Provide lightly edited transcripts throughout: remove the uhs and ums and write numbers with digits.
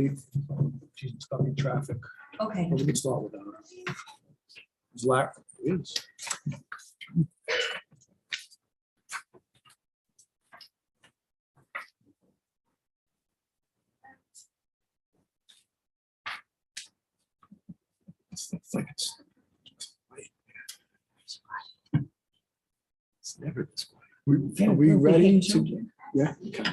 underneath. She's stuck in traffic. Okay. We can start with that. Is Larry? It is. It's never this way. Are we ready to? Yeah. Okay.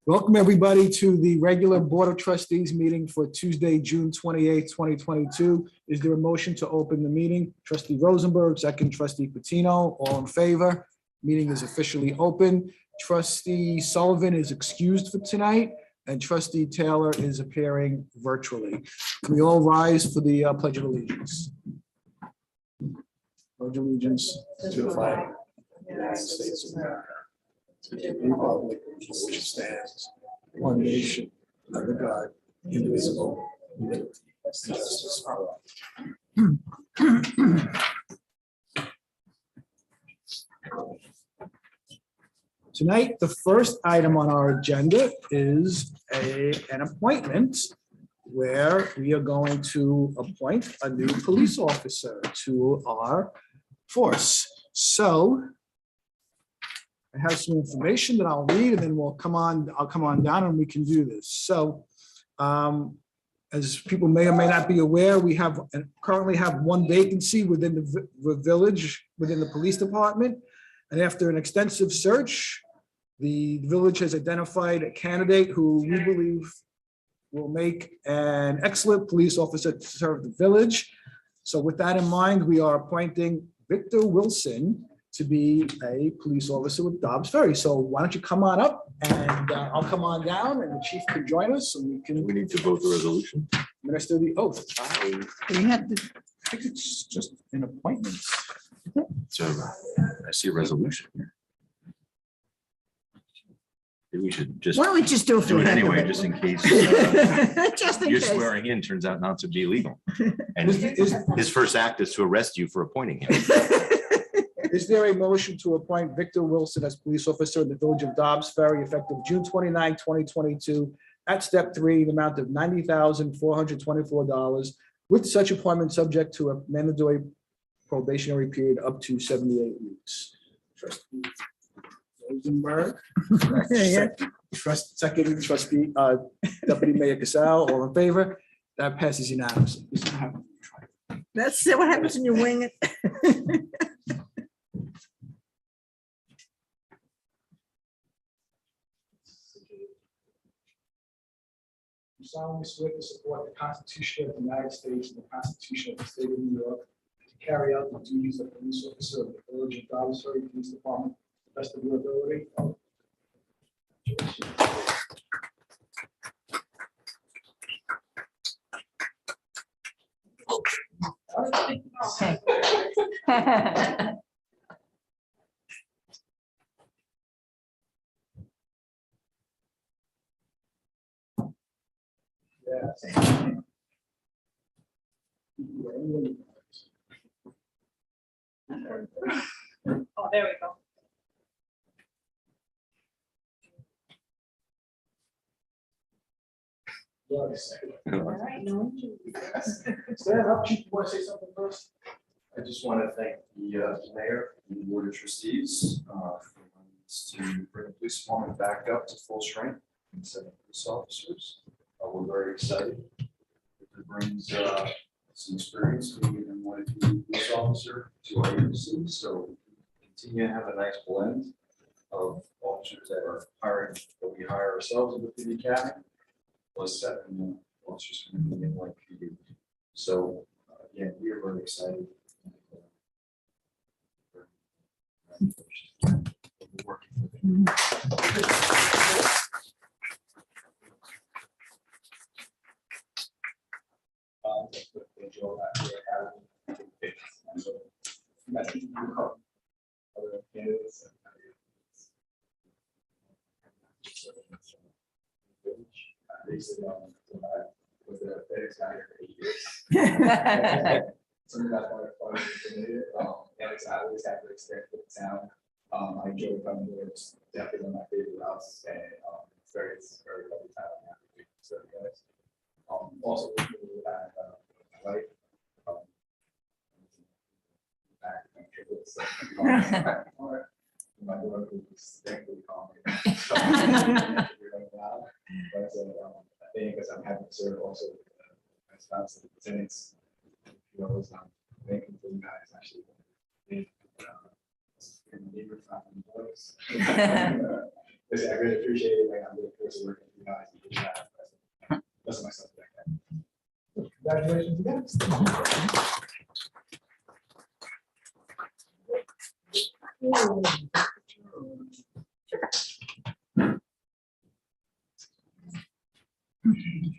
Welcome, everybody, to the regular Board of Trustees meeting for Tuesday, June 28th, 2022. Is there a motion to open the meeting? Trustee Rosenberg, second trustee Patino, all in favor? Meeting is officially open. Trustee Sullivan is excused for tonight, and trustee Taylor is appearing virtually. Can we all rise for the Pledge of Allegiance? Pledge allegiance to the flag of the United States of America, to the republic which stands one nation under God, indivisible, with liberty and justice for all. Tonight, the first item on our agenda is an appointment where we are going to appoint a new police officer to our force. So I have some information that I'll read, and then I'll come on down and we can do this. So as people may or may not be aware, we currently have one vacancy within the village, within the police department. And after an extensive search, the village has identified a candidate who we believe will make an excellent police officer to serve the village. So with that in mind, we are appointing Victor Wilson to be a police officer with Dobbs Ferry. So why don't you come on up, and I'll come on down, and the chief can join us, and we can. We need to vote the resolution. Administer the oath. We have to. I think it's just an appointment. So I see a resolution here. Maybe we should just Why don't we just do it? do it anyway, just in case Just in your case. swearing in turns out not to be legal. And Is his first act is to arrest you for appointing him. is there a motion to appoint Victor Wilson as police officer in the village of Dobbs Ferry effective June 29, 2022 at step 3, the amount of $90,424 with such appointment subject to a mandatory probationary period up to 78 weeks? Trustee Rosenberg. Yeah. Second trustee, Deputy Mayor Casal, all in favor? That passes unanimously. That's what happens when you wing it. You solemnly swear to support the Constitution of the United States and the Constitution of the State of New York, to carry out the duties of police officer of the village of Dobbs Ferry Police Department to the best of your ability. Yes. Oh, there we go. Yes. All right. Stand up, chief. You want to say something first? I just want to thank the mayor and the board of trustees for to bring the police department back up to full strength and 7 police officers. We're very excited. It brings some experience being in one of the police officer to our agency. So we continue to have a nice blend of officers that are hiring, that we hire ourselves in the PD academy, plus 7 officers from the like PD. So again, we are very excited. Working with it. Some of that's why I familiar. Alex, I always have the experience with the town. I enjoy coming here. It's definitely one of my favorite routes, and it's very lovely town. I'm happy to serve you guys. Also, working with that, my wife. Back, I'm sure it's, my daughter was thankfully calling. But, I think because I'm happy to serve also my spouse and tenants. Thanking for you guys actually. Listen, I really appreciate it. Like, I'm really close to working with you guys. That's myself. Congratulations again.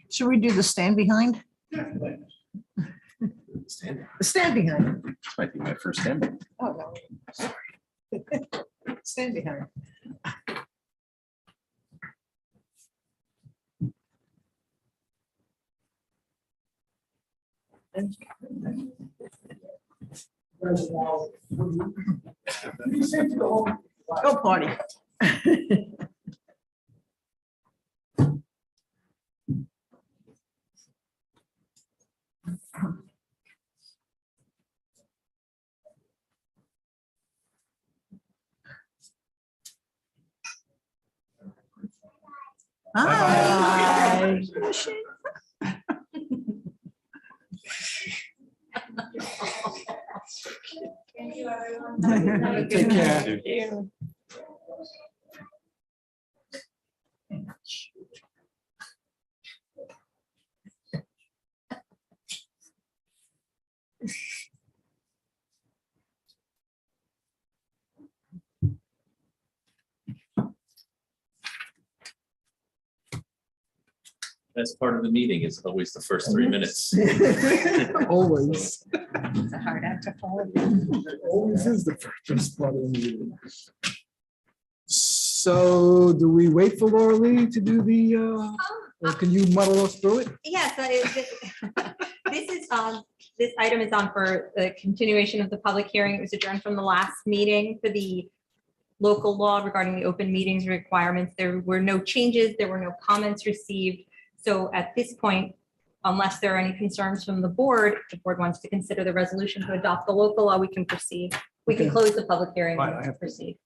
Should we do the stand behind? Standing. The stand behind. This might be my first standing. Oh, no. Sorry. Stand behind. Go party. Hi. Thank you, everyone. Have a good Take night. care. That's part of the meeting is always the first 3 minutes. Always. It's a hard act to follow. Always is the first part of the meeting. So do we wait for Laura Lee to do the, or can you muddle us through it? Yes, this item is on for the continuation of the public hearing. It was adjourned from the last meeting for the local law regarding the open meetings requirements. There were no changes, there were no comments received. So at this point, unless there are any concerns from the board, if the board wants to consider the resolution to adopt the local law, we can proceed. We can Okay. close the public hearing Right, I and have to- proceed.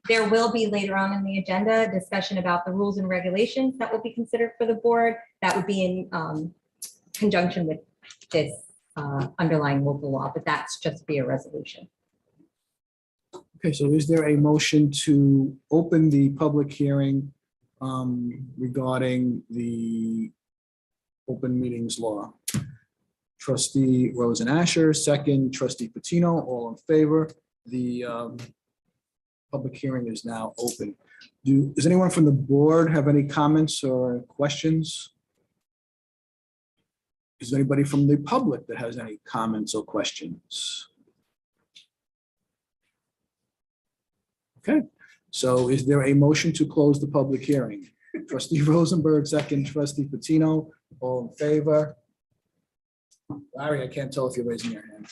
There will be later on in the agenda, discussion about the rules and regulations that will be considered for the board. That would be in conjunction with this underlying local law, but that's just be a resolution. Okay, so is there a motion to open the public hearing regarding the open meetings law? Trustee Rosen Asher, second, trustee Patino, all in favor. The public hearing is now open. Does anyone from the board have any comments or questions? Is there anybody from the public that has any comments or questions? Okay, so is there a motion to close the public hearing? Trustee Rosenberg, second, trustee Patino, all in favor? Larry, I can't tell if you're raising your hand.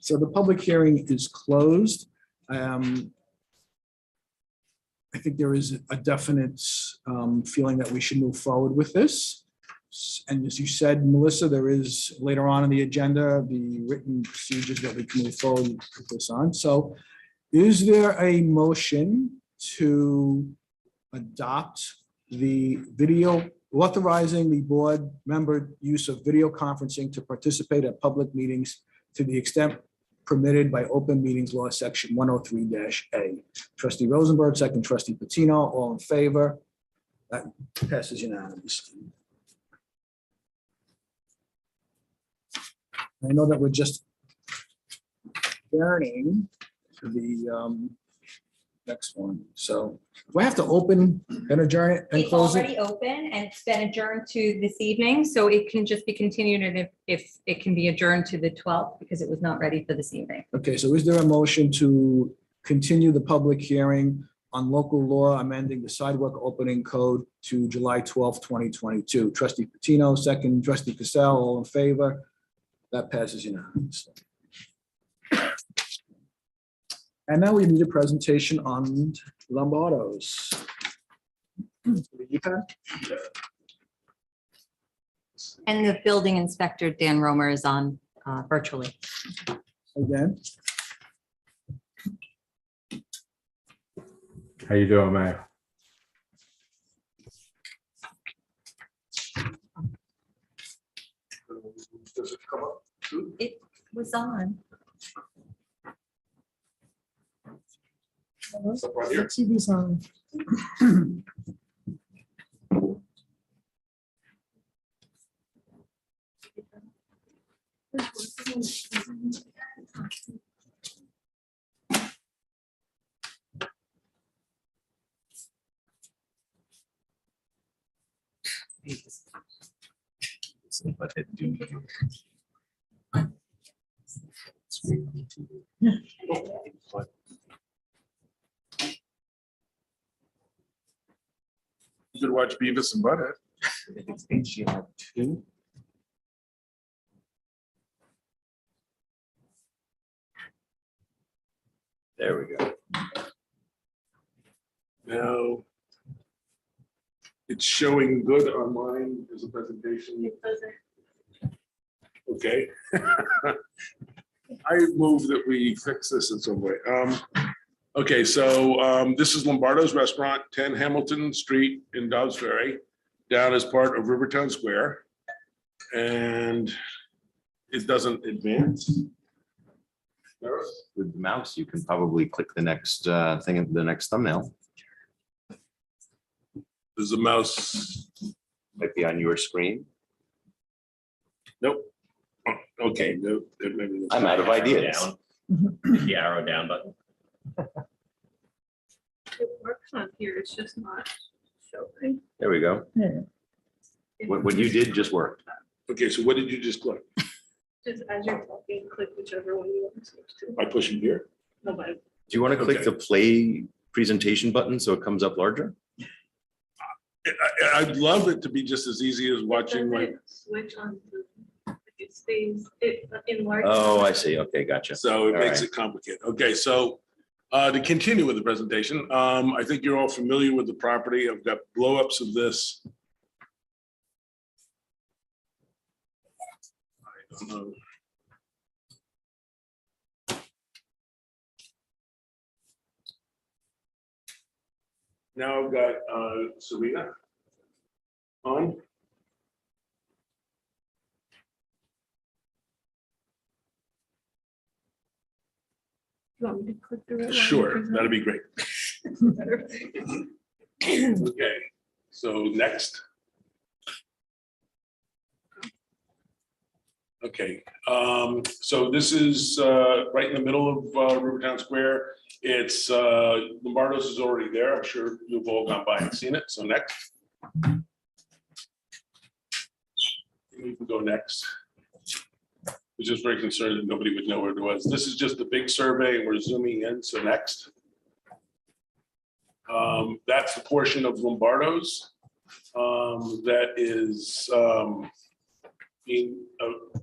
So the public hearing is closed. I think there is a definite feeling that we should move forward with this. And as you said, Melissa, there is later on in the agenda, the written procedures that we can move forward with this on. So is there a motion to adopt the video, authorizing the board member use of video conferencing to participate at public meetings to the extent permitted by open meetings law section 103-A? Trustee Rosenberg, second, trustee Patino, all in favor? That passes unanimously. I know that we're just turning to the next one. So do I have to open and adjourn it and It's close it? already open and it's been adjourned to this evening, so it can just be continued, and if it can be adjourned to the 12th because it was not ready for this evening. Okay, so is there a motion to continue the public hearing on local law amending the sidewalk opening code to July 12th, 2022? Trustee Patino, second, trustee Cassell, all in favor? That passes unanimously. And now we need a presentation on Lombardo's. You can. And the building inspector, Dan Romer, is on virtually. Again, How you doing, Mayor? Does it come up? It was on. It's up right here. TV's on. But it do. You could watch Beavis and Butthead. It's HDR2. There we go. Now, it's showing good online as a presentation. Okay. I move that we fix this in some way. Okay, so this is Lombardo's Restaurant, 10 Hamilton Street in Dobbs Ferry, down as part of Rivertown Square. And it doesn't advance. With the mouse, you can probably click the next thing, the next thumbnail. There's a mouse. Might be on your screen. Nope. Oh, okay, no. Maybe that's- I'm out of ideas. The arrow down button. It works on here, it's just not showing. There we go. What you did just worked. Okay, so what did you just click? Just as you're talking, click whichever one you want to switch to. By pushing here? No, but Do you want to click Okay. the play presentation button so it comes up larger? I'd love it to be just as easy as watching like, doesn't switch on, it stays, it enlarges. Oh, I see. Okay, gotcha. so it All makes right. it complicated. Okay, so to continue with the presentation, I think you're all familiar with the property. I've got blow-ups of this. I don't know. Now I've got Serena on. You want me to click the red line? Sure, that'd be great. Better. Okay, so next. Okay, so this is right in the middle of Rivertown Square. It's Lombardo's is already there. I'm sure you've all gone by and seen it. So next. You can go next. I was just very concerned that nobody would know where it was. This is just a big survey and we're zooming in. So next. That's the portion of Lombardo's that is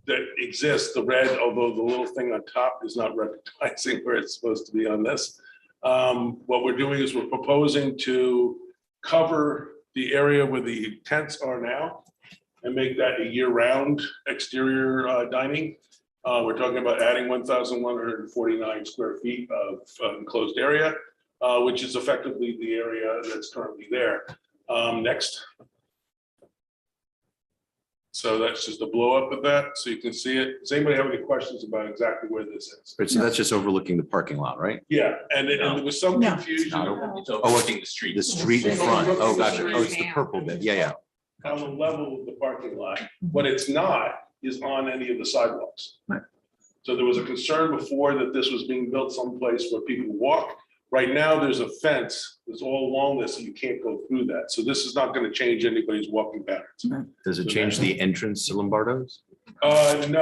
that exists, the red, although the little thing on top is not recognizing where it's supposed to be on this. What we're doing is we're proposing to cover the area where the tents are now and make that a year-round exterior dining. We're talking about adding 1,149 square feet of enclosed area, which is effectively the area that's currently there. Next. So that's just a blow up of that, so you can see it. Does anybody have any questions about exactly where this is? But so that's just overlooking the parking lot, right? Yeah, and there was some No. confusion It's overlooking the street. The street in front. Oh, gotcha. Oh, it's the purple bit. Yeah, yeah. on the level of the parking lot. What it's not is on any of the sidewalks. Right. So there was a concern before that this was being built someplace where people walk. Right now, there's a fence that's all along this, and you can't go through that. So this is not going to change anybody's walking patterns. Does it change the entrance to Lombardo's? No,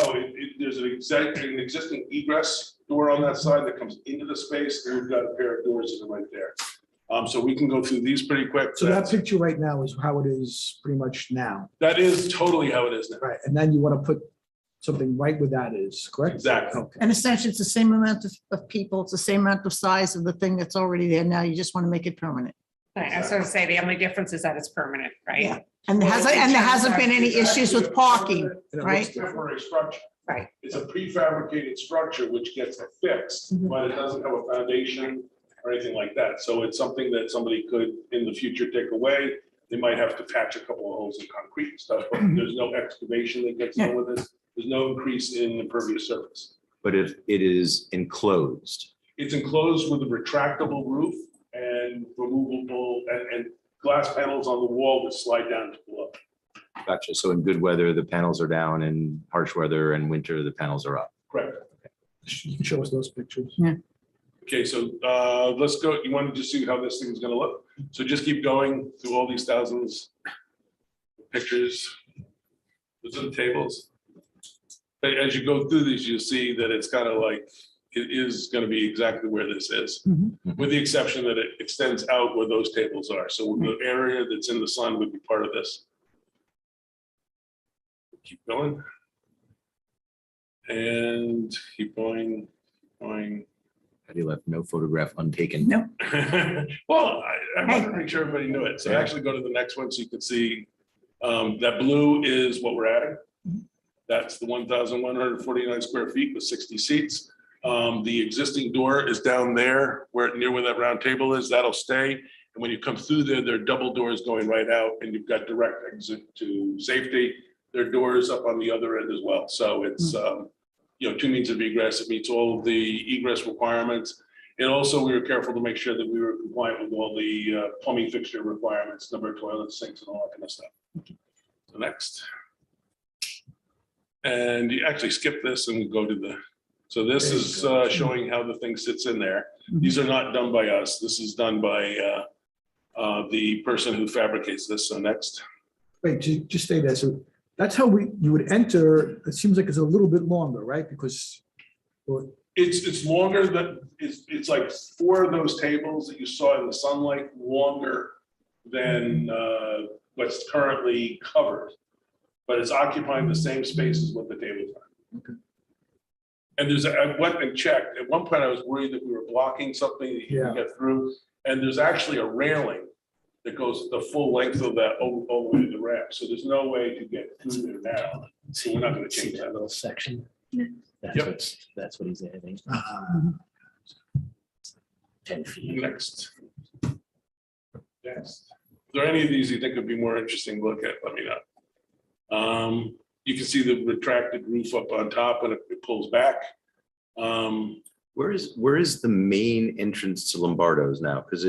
there's an existing egress door on that side that comes into the space, and we've got a pair of doors that are right there. So we can go through these pretty quick. so that picture right now is how it is pretty much now, That is totally how it is now. right? And then you want to put something right where that is, correct? Exactly. Okay. And essentially, it's the same amount of people, it's the same amount of size of the thing that's already there now, you just want to make it permanent. Right, I was gonna say, the only difference is that it's permanent, right? Yeah. And there hasn't been any issues with parking, And it looks right? temporary structure. Right. It's a prefabricated structure which gets affixed, Mhm. but it doesn't have a foundation or anything like that. So it's something that somebody could in the future take away. They might have to patch a couple of holes in concrete and stuff, but there's no excavation that gets done with it. There's no increase in impervious surface. But if it is enclosed, It's enclosed with a retractable roof and removable and glass panels on the wall that slide down to below. gotcha. So in good weather, the panels are down, and harsh weather and winter, the panels are up. Correct. You can show us those pictures. Okay, so let's go. You wanted to see how this thing's gonna look? So just keep going through all these thousands of pictures. Those are the tables. But as you go through these, you'll see that it's kind of like, it is gonna be exactly where this is. With the exception that it extends out where those tables are. So the area that's in the sun would be part of this. Keep going. And keep going. Have you left no photograph untaken? No. Well, I want to make sure everybody knew it. So actually go to the next one so you can see that blue is what we're adding. That's the 1,149 square feet with 60 seats. The existing door is down there near where that round table is. That'll stay. And when you come through there, there are double doors going right out and you've got direct exit to safety. There are doors up on the other end as well. So it's, two means of egress. It meets all of the egress requirements. And also we were careful to make sure that we were compliant with all the plumbing fixture requirements, number of toilets, sinks and all that kind of stuff. So next. And you actually skip this and we go to the, so this is showing how the thing sits in there. These are not done by us. This is done by the person who fabricates this. So next. Wait, just stay there. So that's how you would enter. It seems like it's a little bit longer, right? Because It's longer than, it's like 4 of those tables that you saw in the sunlight, longer than what's currently covered. But it's occupying the same space as what the tables are. Okay. And I went and checked. At one point I was worried that we were blocking something that you could get through. And there's actually a railing that goes the full length of that all the way to the ramp. So there's no way to get through there now. So we're not going to change that. little section. Yep. That's what he's adding. 10 feet. Next. Is there any of these you think would be more interesting to look at? Let me know. You can see the retracted roof up on top and it pulls back. Where is the main entrance to Lombardo's now? Because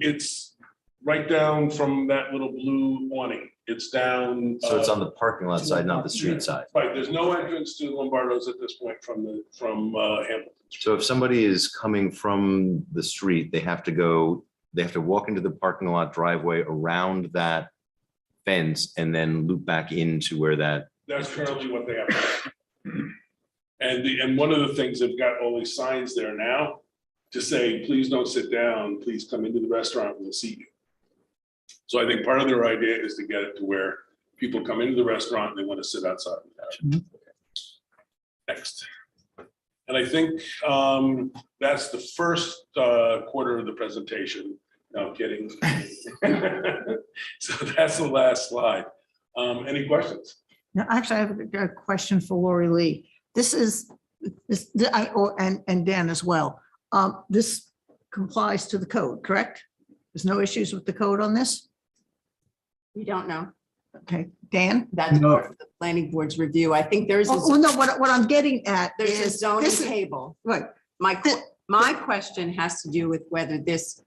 It's right down from that little blue awning. It's down. so it's on the parking lot side, not the street side. Right, there's no entrance to Lombardo's at this point from Hamilton. So if somebody is coming from the street, they have to walk into the parking lot driveway around that fence and then loop back into where that. That's currently what they have. And one of the things, they've got all these signs there now to say, please don't sit down, please come into the restaurant, we'll seat you. So I think part of their idea is to get it to where people come into the restaurant and they want to sit outside. Next. And I think that's the first quarter of the presentation. No, I'm kidding. So that's the last slide. Any questions? Now, actually, I have a question for Lori Lee. This is, and Dan as well. This complies to the code, correct? There's no issues with the code on this? We don't know. Okay, Dan? That's part of the planning board's review. I think there's, Oh, no, what I'm getting at there's a is, zoning this is, table. right, My question has to do with whether this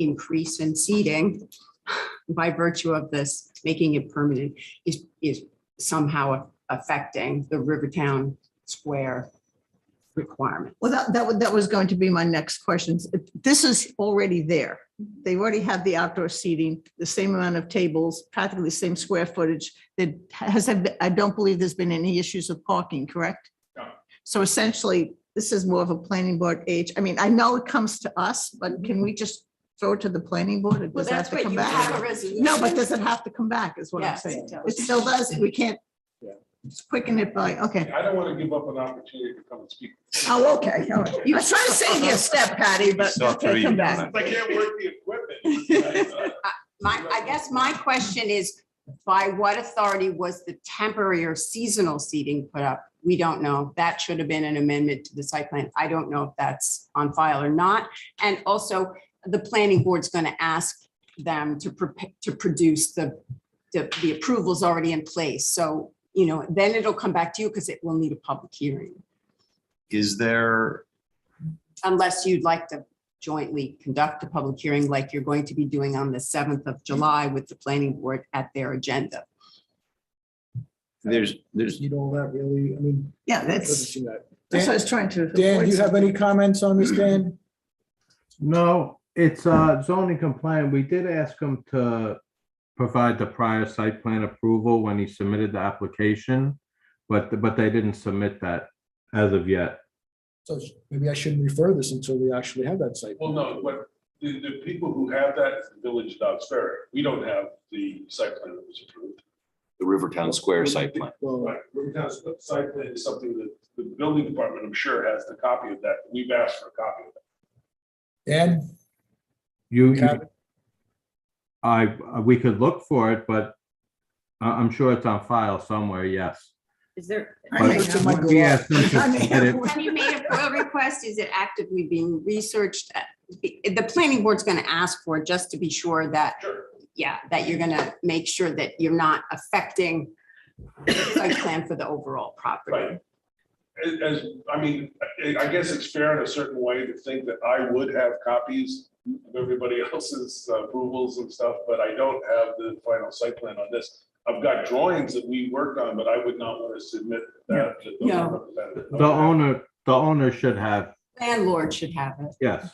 increase in seating by virtue of this, making it permanent, is somehow affecting the Rivertown Square requirement. well, that was going to be my next question. This is already there. They already have the outdoor seating, the same amount of tables, practically the same square footage. I don't believe there's been any issues with parking, correct? No. So essentially, this is more of a planning board age. I mean, I know it comes to us, but can we just throw it to the planning board? Or Well, does it have that's to what come you back? have a resolution. No, but does it have to come back is what I'm Yes, saying. it does. It still does. We can't just quicken it by, okay. I don't want to give up an opportunity to come and speak. Oh, okay. All right. You were trying to save you a step, Patty, but Saw okay, three come on back. If I can't work the equipment, I guess my question is, by what authority was the temporary or seasonal seating put up? We don't know. That should have been an amendment to the site plan. I don't know if that's on file or not. And also, the planning board's going to ask them to produce the approvals already in place. So, then it'll come back to you because it will need a public hearing. Is there, Unless you'd like to jointly conduct a public hearing like you're going to be doing on the 7th of July with the planning board at their agenda. there's, all that really, I mean. Yeah, doesn't that's seem that. what I was trying to. Dan, do you have any comments on this, Dan? No, it's zoning compliant. We did ask him to provide the prior site plan approval when he submitted the application, but they didn't submit that as of yet. So maybe I shouldn't refer this until we actually have that site. Well, no, but the people who have that is the Village Dogs Ferry. We don't have the site plan that was approved. the Rivertown Square site plan. Well, Right, Rivertown site plan is something that the building department, I'm sure, has the copy of that. We've asked for a copy of that. Dan, You, you have it? we could look for it, but I'm sure it's on file somewhere, yes. Is there? I may It's in have my one. We asked them to I may submit have it. one. Have you made a FOIL request? Is it actively being researched? The planning board's going to ask for it just to be sure that, Sure. yeah, that you're going to make sure that you're not affecting the site plan for the overall property. Right. I mean, I guess it's fair in a certain way to think that I would have copies of everybody else's approvals and stuff, but I don't have the final site plan on this. I've got drawings that we worked on, but I would not want to submit that to the No. representative. The owner should have, Landlord should have it. yes.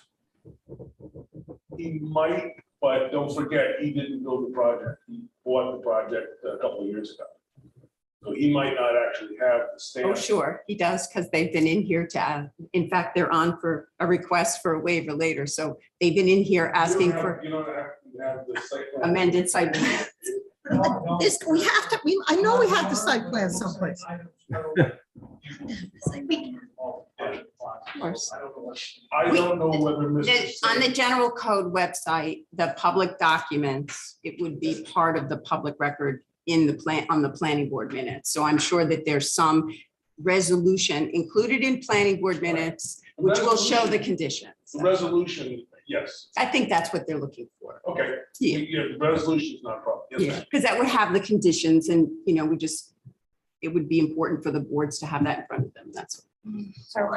He might, but don't forget, he didn't build the project. He bought the project a couple of years ago. So he might not actually have the stamp. Oh, sure, he does, because they've been in here to, in fact, they're on for a request for a waiver later. So they've been in here asking for You don't have the site plan. amended site plan. This, we have to, I know we have the site plan someplace. I don't know whether On the general code website, the public documents, it would be part of the public record in the plan, on the planning board minutes. So I'm sure that there's some resolution included in planning board minutes, which will show the conditions. The resolution, yes. I think that's what they're looking for. Okay. Yeah. Yeah, the resolution is not a problem. Yes, Yeah, ma'am. because that would have the conditions and, it would be important for the boards to have that in front of them. That's. So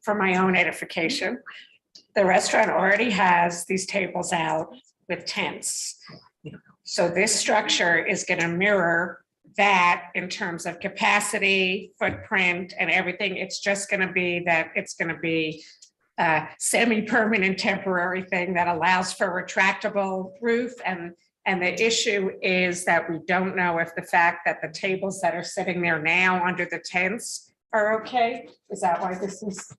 for my own edification, the restaurant already has these tables out with tents. So this structure is going to mirror that in terms of capacity, footprint, and everything. It's just going to be that it's going to be a semi-permanent temporary thing that allows for retractable roof. And the issue is that we don't know if the fact that the tables that are sitting there now under the tents are okay. Is that why this is?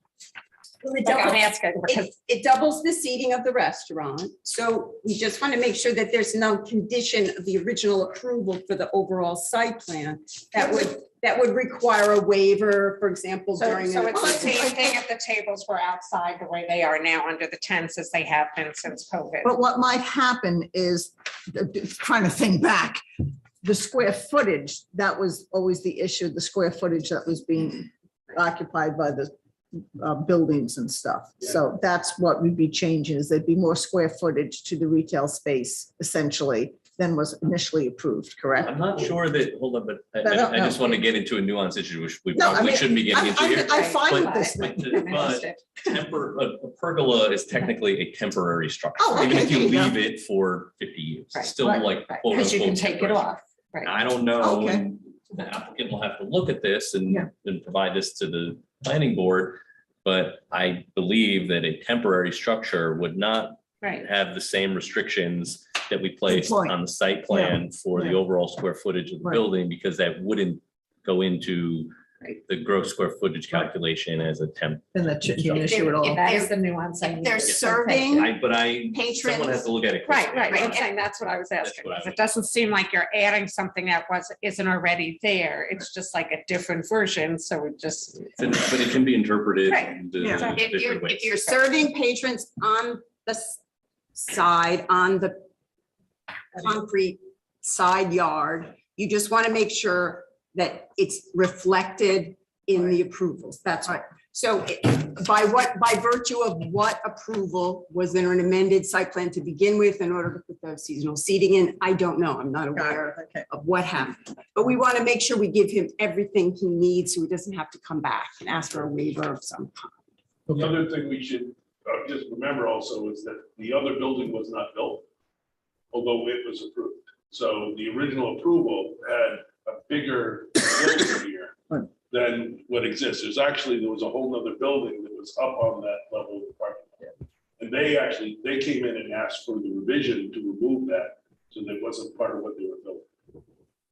I'm asking because It doubles the seating of the restaurant. So we just want to make sure that there's no condition of the original approval for the overall site plan that would require a waiver, for example, so during. it's the same thing if the tables were outside the way they are now under the tents as they have been since COVID. But what might happen is, trying to think back, the square footage, that was always the issue, the square footage that was being occupied by the buildings and stuff. So that's what we'd be changing, is there'd be more square footage to the retail space essentially than was initially approved, correct? I'm not sure that, hold on, but No, no, I just no. want to get into a nuanced issue, which we No, I probably mean, shouldn't be getting into here. I'm fine with But- this. But a pergola is technically a temporary structure, Oh, even okay, if you there you go. leave it for 50 years. Right, It's still right, like. Right, quote, because you can unquote, take it temporary. off. Right. I don't know, Okay. and the applicant will have to look at this and Yeah. provide this to the planning board. But I believe that a temporary structure would not Right. have the same restrictions that we placed point. on the site plan for the yeah. overall square footage of the Right. building, because that wouldn't go into Right. the gross square footage calculation as a temp. And the issue at all. That is the nuance. I If needed. they're So serving thank you. Someone patrons. has to look at it. Right, critically. right. I'm saying that's what I was asking, what I because it was- doesn't seem like you're adding something that isn't already there. It's just like a different version. So it just. But it can be interpreted Right. in Yeah. different If ways. you're serving patrons on the side on the concrete side yard. You just want to make sure that it's reflected in the approvals. That's right. So by virtue of what approval was there an amended site plan to begin with in order to put the seasonal seating in? I don't know. I'm not aware of what happened. But we want to make sure we give him everything he needs so he doesn't have to come back and ask for a waiver of some kind. The other thing we should just remember also is that the other building was not built, although it was approved. So the original approval had a bigger building here than what exists. There was a whole nother building that was up on that level of the parking lot. And they came in and asked for the revision to remove that, so that wasn't part of what they were building.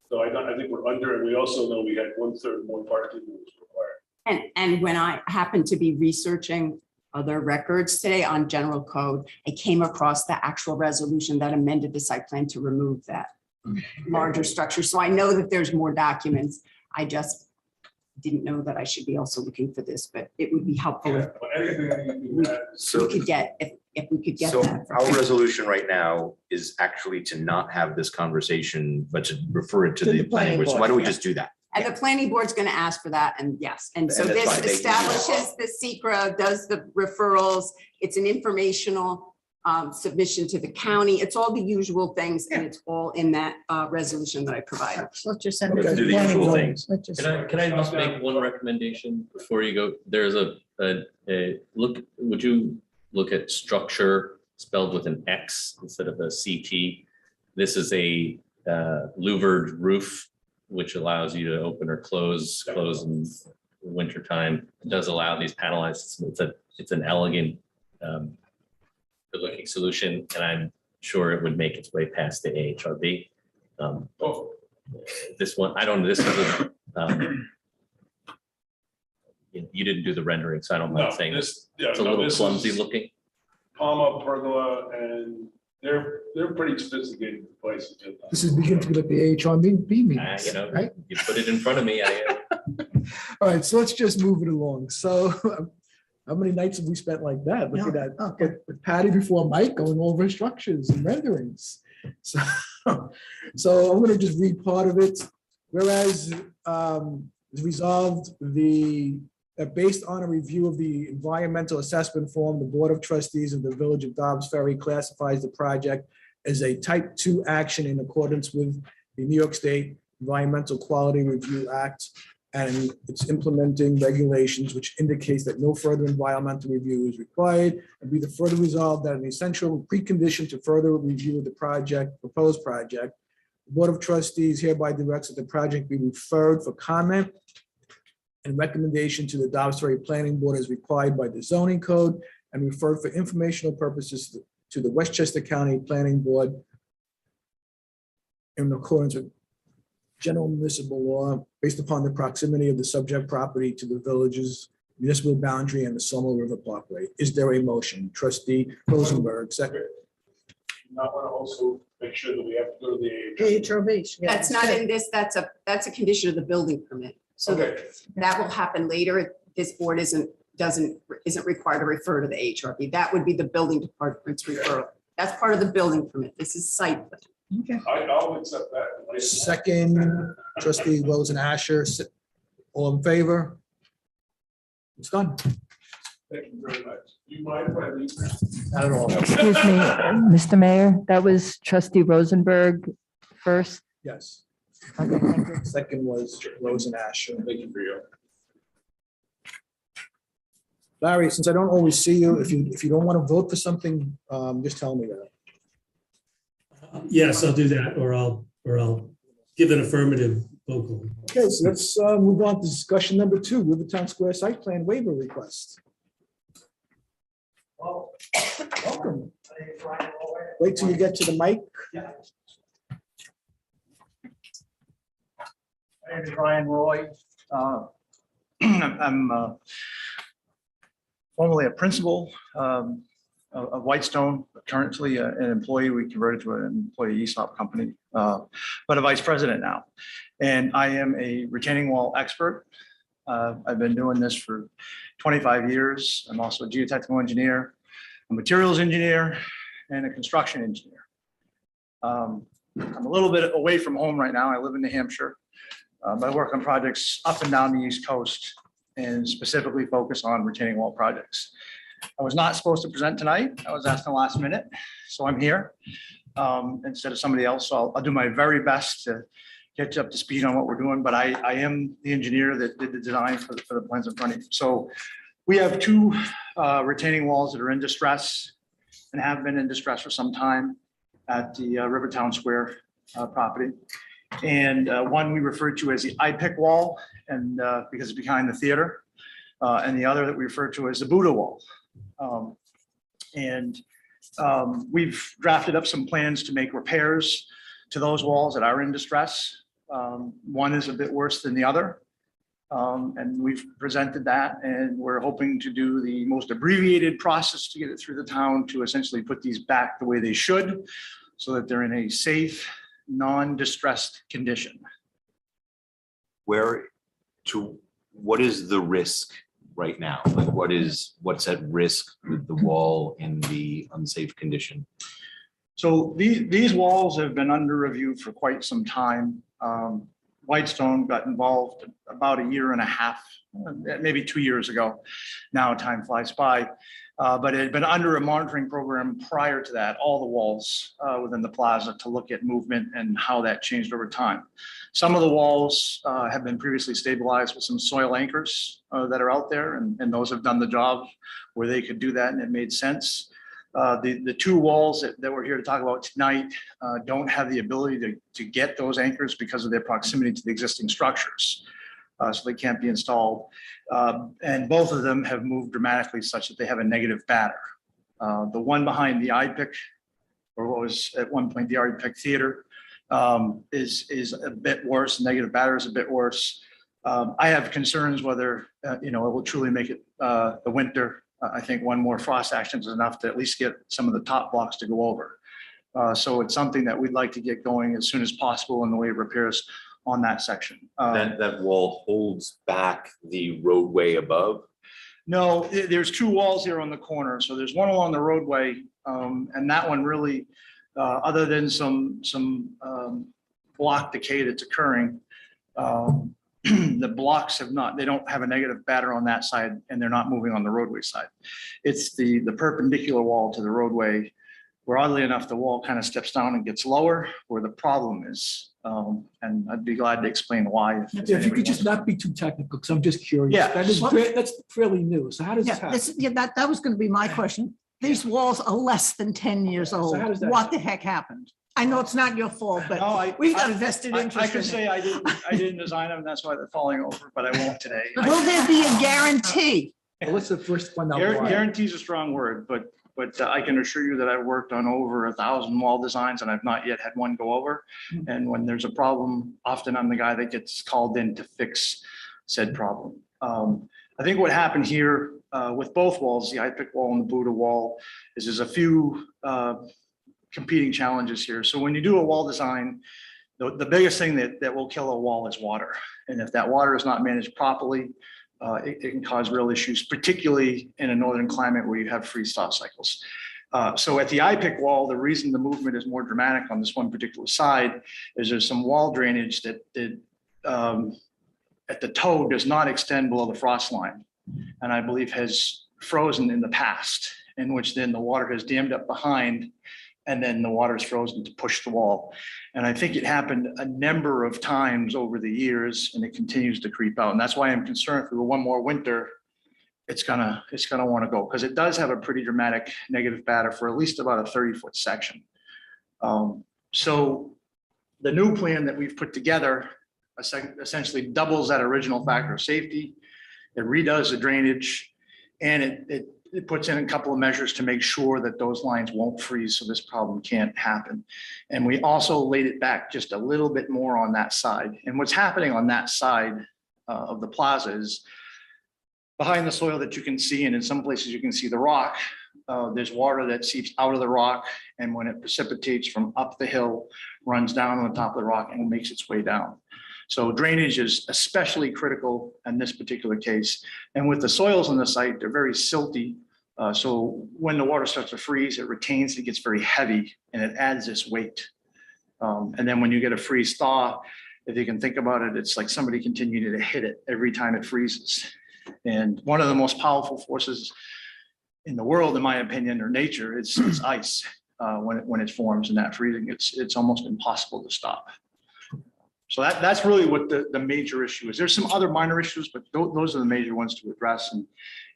So I think we're under, and we also know we had 1/3 more parking than was required. And when I happened to be researching other records today on general code, I came across the actual resolution that amended the site plan to remove that larger structure. So I know that there's more documents. I just didn't know that I should be also looking for this, but it would be helpful if But anything that you can add, we could get, if we could get So that. our resolution right now is actually to not have this conversation, but to refer it to the planning board. So why don't we just do that? And the planning board's going to ask for that, and yes, and so And that's this fine. They can do that. establishes the secret, does the referrals, it's an informational submission to the county, it's all the usual things, and it's all in that resolution that I provided. Let's just send. Okay. it to Do the planning usual board. things. Let's just- Can I just make one recommendation before you go? There's a look, would you look at structure spelled with an X instead of a CT? This is a louvered roof, which allows you to open or close in winter time. It does allow these panelized, it's an elegant, good looking solution, and I'm sure it would make its way past the AHRB. This one, I don't know, this is you didn't do the rendering, so I don't mind saying this. It's a little clumsy looking. Palma, Pergola, and they're pretty sophisticated places. This is beginning to be like the HRB meetings, right? You put it in front of me, All right, so let's just move it along. So how many nights have we spent like that? Looking at with Patty before Mike going over instructions and renderings. So, so I'm gonna just read part of it. Whereas it's resolved that based on a review of the environmental assessment form, the Board of Trustees of the Village of Dobbs Ferry classifies the project as a type 2 action in accordance with the New York State Environmental Quality Review Act and its implementing regulations, which indicates that no further environmental review is required, and be the further resolved that an essential precondition to further review of the proposed project, the Board of Trustees hereby directs that the project be referred for comment and recommendation to the Dobbs Ferry Planning Board as required by the zoning code, and referred for informational purposes to the Westchester County Planning Board in accordance with general municipal law based upon the proximity of the subject property to the village's municipal boundary and the Sawmill River Parkway. Is there a motion? Trustee Rosenberg, second. Not want to also make sure that we have to go to the AHRB. That's not in this, that's a condition of the building permit. So that will happen later. This board isn't required to refer to the HRB. That would be the building department's referral. That's part of the building permit. This is site plan. Okay. I'll accept that. Second, trustee Rosen Asher, all in favor? It's done. Thank you very much. You mind if I leave? Not at all. Excuse me, Mr. Mayor, that was trustee Rosenberg first. Yes. Okay, thank you. Second was Rosen Asher. Thank you for your. Larry, since I don't always see you, if you don't want to vote for something, just tell me that. Yes, I'll do that, or I'll give an affirmative vote. Okay, so let's move on to discussion number 2, Rivertown Square site plan waiver request. Welcome. Wait till you get to the mic. My name is Ryan Roy. I'm formerly a principal of Whitestone, currently an employee. We converted to an employee ESOP company, but a vice president now. And I am a retaining wall expert. I've been doing this for 25 years. I'm also a geotechnical engineer, a materials engineer, and a construction engineer. I'm a little bit away from home right now. I live in New Hampshire. I work on projects up and down the East Coast and specifically focus on retaining wall projects. I was not supposed to present tonight. I was asked in the last minute, so I'm here instead of somebody else. So I'll do my very best to get you up to speed on what we're doing, but I am the engineer that did the design for the plans in front of you. So we have two retaining walls that are in distress and have been in distress for some time at the Rivertown Square property. And one we refer to as the IPIC wall, and because it's behind the theater, and the other that we refer to as the Buddha wall. We've drafted up some plans to make repairs to those walls that are in distress. One is a bit worse than the other. And we've presented that, and we're hoping to do the most abbreviated process to get it through the town to essentially put these back the way they should, so that they're in a safe, non-distressed condition. What is the risk right now? Like what's at risk with the wall in the unsafe condition? So these walls have been under review for quite some time. Whitestone got involved about a year and a half, maybe 2 years ago. Now time flies by. But it had been under a monitoring program prior to that, all the walls within the plaza, to look at movement and how that changed over time. Some of the walls have been previously stabilized with some soil anchors that are out there, and those have done the job where they could do that, and it made sense. The two walls that we're here to talk about tonight don't have the ability to get those anchors because of their proximity to the existing structures. So they can't be installed. And both of them have moved dramatically such that they have a negative batter. The one behind the IPIC, or what was at one point the IPIC Theater, is a bit worse. Negative batter is a bit worse. I have concerns whether it will truly make it the winter. I think one more frost action is enough to at least get some of the top blocks to go over. So it's something that we'd like to get going as soon as possible in the way of repairs on that section. That wall holds back the roadway above? No, there's two walls here on the corner. So there's one along the roadway, and that one really, other than some block decay that's occurring, the blocks they don't have a negative batter on that side, and they're not moving on the roadway side. It's the perpendicular wall to the roadway, where oddly enough, the wall kind of steps down and gets lower, where the problem is. And I'd be glad to explain why. If you could just not be too technical, because I'm just curious. Yeah. That's fairly new. So how does this happen? That was going to be my question. These walls are less than 10 years old. how does that What the heck happened? I know it's not your fault, but we got a vested interest. I could in say it. I didn't design them, that's why they're falling over, but I won't today. Will there be a guarantee? Well, what's the first one? Guarantee is a strong word, but I can assure you that I've worked on over 1,000 wall designs, and I've not yet had one go over. And when there's a problem, often I'm the guy that gets called in to fix said problem. I think what happened here with both walls, the IPIC wall and the Buddha wall, is there's a few competing challenges here. So when you do a wall design, the biggest thing that will kill a wall is water. And if that water is not managed properly, it can cause real issues, particularly in a northern climate where you have freeze-thaw cycles. So at the IPIC wall, the reason the movement is more dramatic on this one particular side is there's some wall drainage that at the toe does not extend below the frost line, and I believe has frozen in the past, in which then the water has dammed up behind, and then the water is frozen to push the wall. And I think it happened a number of times over the years, and it continues to creep out. And that's why I'm concerned if we were one more winter, it's gonna want to go, because it does have a pretty dramatic negative batter for at least about a 30-foot section. So the new plan that we've put together essentially doubles that original factor of safety. It redoes the drainage, and it puts in a couple of measures to make sure that those lines won't freeze, so this problem can't happen. And we also laid it back just a little bit more on that side. And what's happening on that side of the plaza is behind the soil that you can see, and in some places you can see the rock, there's water that seeps out of the rock, and when it precipitates from up the hill, runs down on the top of the rock and makes its way down. So drainage is especially critical in this particular case. And with the soils on the site, they're very silty. So when the water starts to freeze, it retains, it gets very heavy and it adds this weight. And then when you get a freeze thaw, if you can think about it, it's like somebody continuing to hit it every time it freezes. And one of the most powerful forces in the world, in my opinion, or nature, is ice. When it forms in that freezing, it's almost impossible to stop. So that's really what the major issue is. There's some other minor issues, but those are the major ones to address,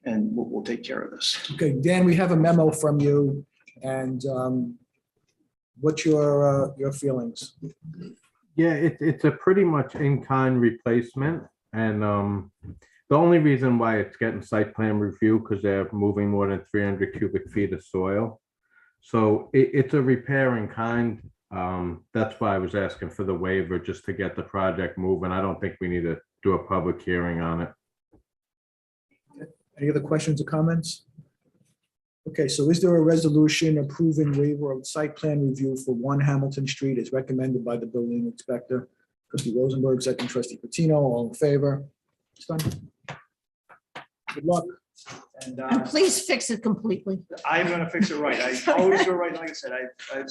and we'll take care of this. Okay, Dan, we have a memo from you, and what's your feelings? Yeah, it's a pretty much in-kind replacement, and the only reason why it's getting site plan review, because they're moving more than 300 cubic feet of soil. So it's a repair in kind. That's why I was asking for the waiver, just to get the project moving. I don't think we need to do a public hearing on it. Any other questions or comments? Okay, so is there a resolution approving waiver of site plan review for 1 Hamilton Street as recommended by the building inspector? Trustee Rosenberg, second trustee Patino, all in favor? It's done. Good luck. And please fix it completely. I'm gonna fix it right. I always do it right. Like I said, I've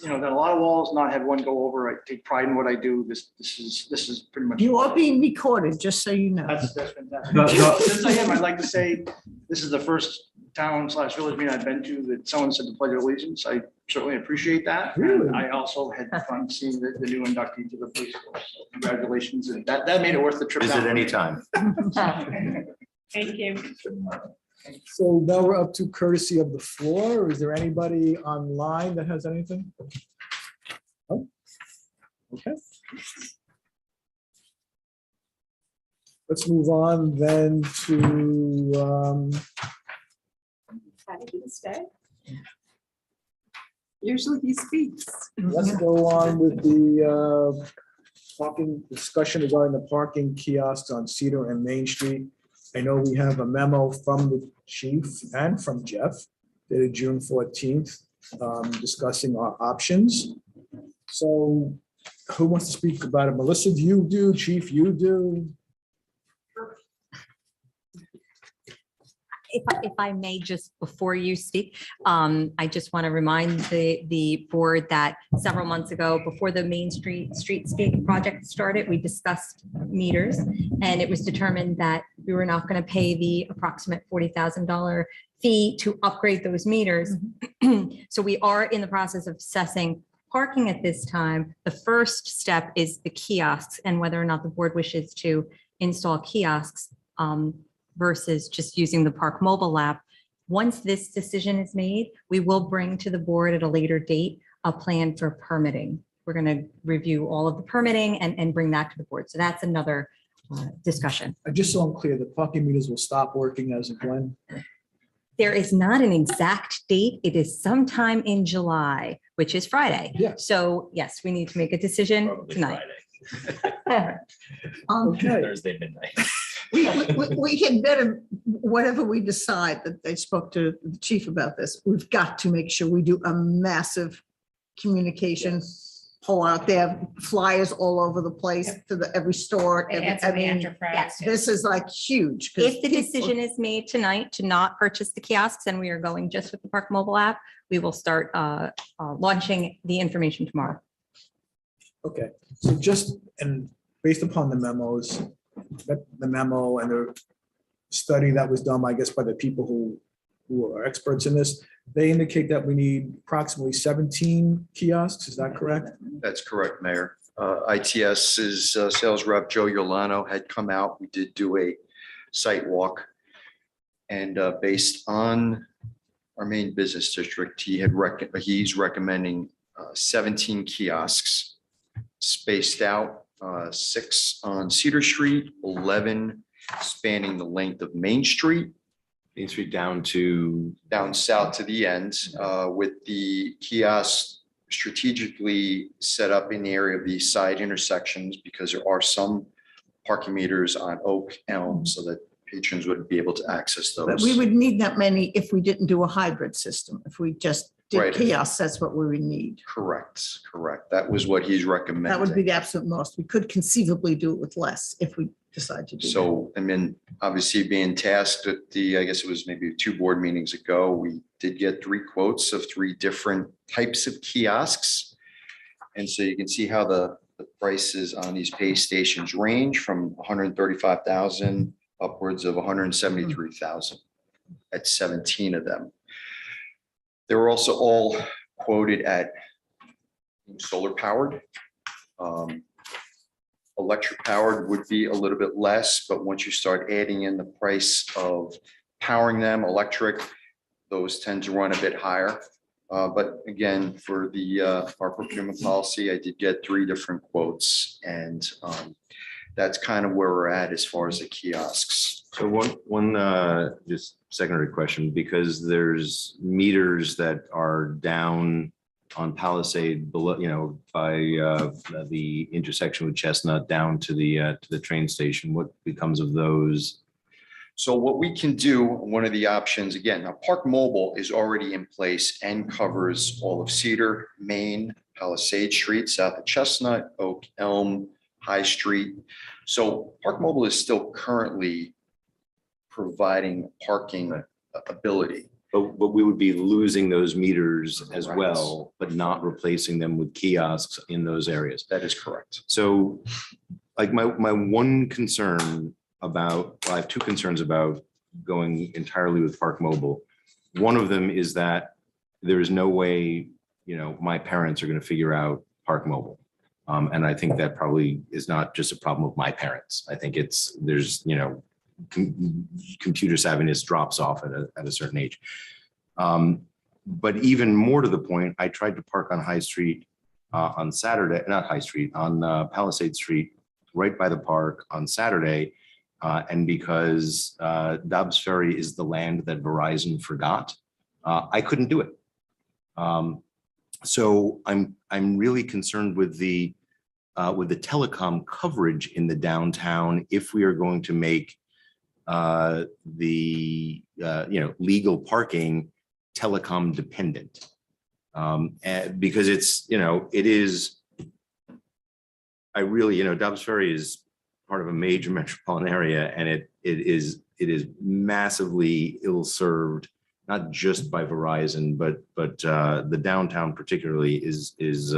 done a lot of walls, not had one go over. I take pride in what I do. This is pretty much. You are being recorded, just so you know. That's fantastic. Since I am, I'd like to say, this is the first town/village meeting I've been to that someone said the pledge of allegiance. I certainly appreciate that. Really? And I also had fun seeing the new inductee to the police force. So congratulations. And that made it worth the trip. Visit anytime. Thank you. So now we're up to courtesy of the floor. Is there anybody online that has anything? Oh, okay. Let's move on then to, Usually he speaks. let's go on with the parking discussion regarding the parking kiosks on Cedar and Main Street. I know we have a memo from the chief and from Jeff dated June 14th, discussing our options. So who wants to speak about it? Melissa, do you do? Chief, you do? If I may, just before you speak, I just want to remind the board that several months ago, before the Main Streetscape project started, we discussed meters, and it was determined that we were not going to pay the approximate $40,000 fee to upgrade those meters. So we are in the process of assessing parking at this time. The first step is the kiosks and whether or not the board wishes to install kiosks versus just using the Park mobile app. Once this decision is made, we will bring to the board at a later date a plan for permitting. We're going to review all of the permitting and bring that to the board. So that's another discussion. I just so I'm clear, the parking meters will stop working as of when? There is not an exact date. It is sometime in July, which is Friday. Yeah. So yes, we need to make a decision Probably tonight. Friday. Okay. Thursday midnight. We had better, whatever we decide, that I spoke to the chief about this, we've got to make sure we do a massive communication pull out there, flyers all over the place to every store. And I mean, enterprise. this is like huge. 'cause If the people- decision is made tonight to not purchase the kiosks and we are going just with the Park mobile app, we will start launching the information tomorrow. Okay, so just, and based upon the memos, the memo and the study that was done, I guess, by the people who are experts in this, they indicate that we need approximately 17 kiosks. Is that correct? That's correct, Mayor. ITS's sales rep, Joe Yolano, had come out. We did do a site walk. And based on our main business district, he's recommending 17 kiosks spaced out, 6 on Cedar Street, 11 spanning the length of Main Street. Main Street down south to the end, with the kiosks strategically set up in the area of these side intersections, because there are some parking meters on Oak, Elm, so that patrons would be able to access But those. we would need that many if we didn't do a hybrid system. If we just did Right. kiosks, that's what we would need. Correct. That was what he's recommending. That would be the absolute most. We could conceivably do it with less if we decide to do that. So, I mean, obviously being tasked at the, I guess it was maybe 2 board meetings ago, we did get 3 quotes of 3 different types of kiosks. And so you can see how the prices on these pay stations range from 135,000 upwards of 173,000 at 17 of them. They were also all quoted at solar powered. Electric powered would be a little bit less, but once you start adding in the price of powering them electric, those tend to run a bit higher. But again, for the our procurement policy, I did get 3 different quotes, and that's kind of where we're at as far as the kiosks. So one just secondary question, because there's meters that are down on Palisade below, you know, by the intersection with Chestnut down to the train station. What becomes of those? So what we can do, one of the options, again, now Park Mobile is already in place and covers all of Cedar, Main, Palisade Street, south of Chestnut, Oak, Elm, High Street. So Park Mobile is still currently providing parking ability. But we would be losing those meters as Correct. well, but not replacing them with kiosks in those areas. That is correct. So like my one concern about, well, I have 2 concerns about going entirely with Park Mobile. One of them is that there is no way, you know, my parents are going to figure out Park Mobile. And I think that probably is not just a problem of my parents. I think there's, you know, computer savviness drops off at a certain age. But even more to the point, I tried to park on High Street on Saturday, not High Street, on Palisade Street, right by the park on Saturday. And because Dobbs Ferry is the land that Verizon forgot, I couldn't do it. So I'm really concerned with the telecom coverage in the downtown if we are going to make legal parking telecom dependent. And because it's, you know, it is, I really, you know, Dobbs Ferry is part of a major metropolitan area, and it is massively ill-served, not just by Verizon, but the downtown particularly is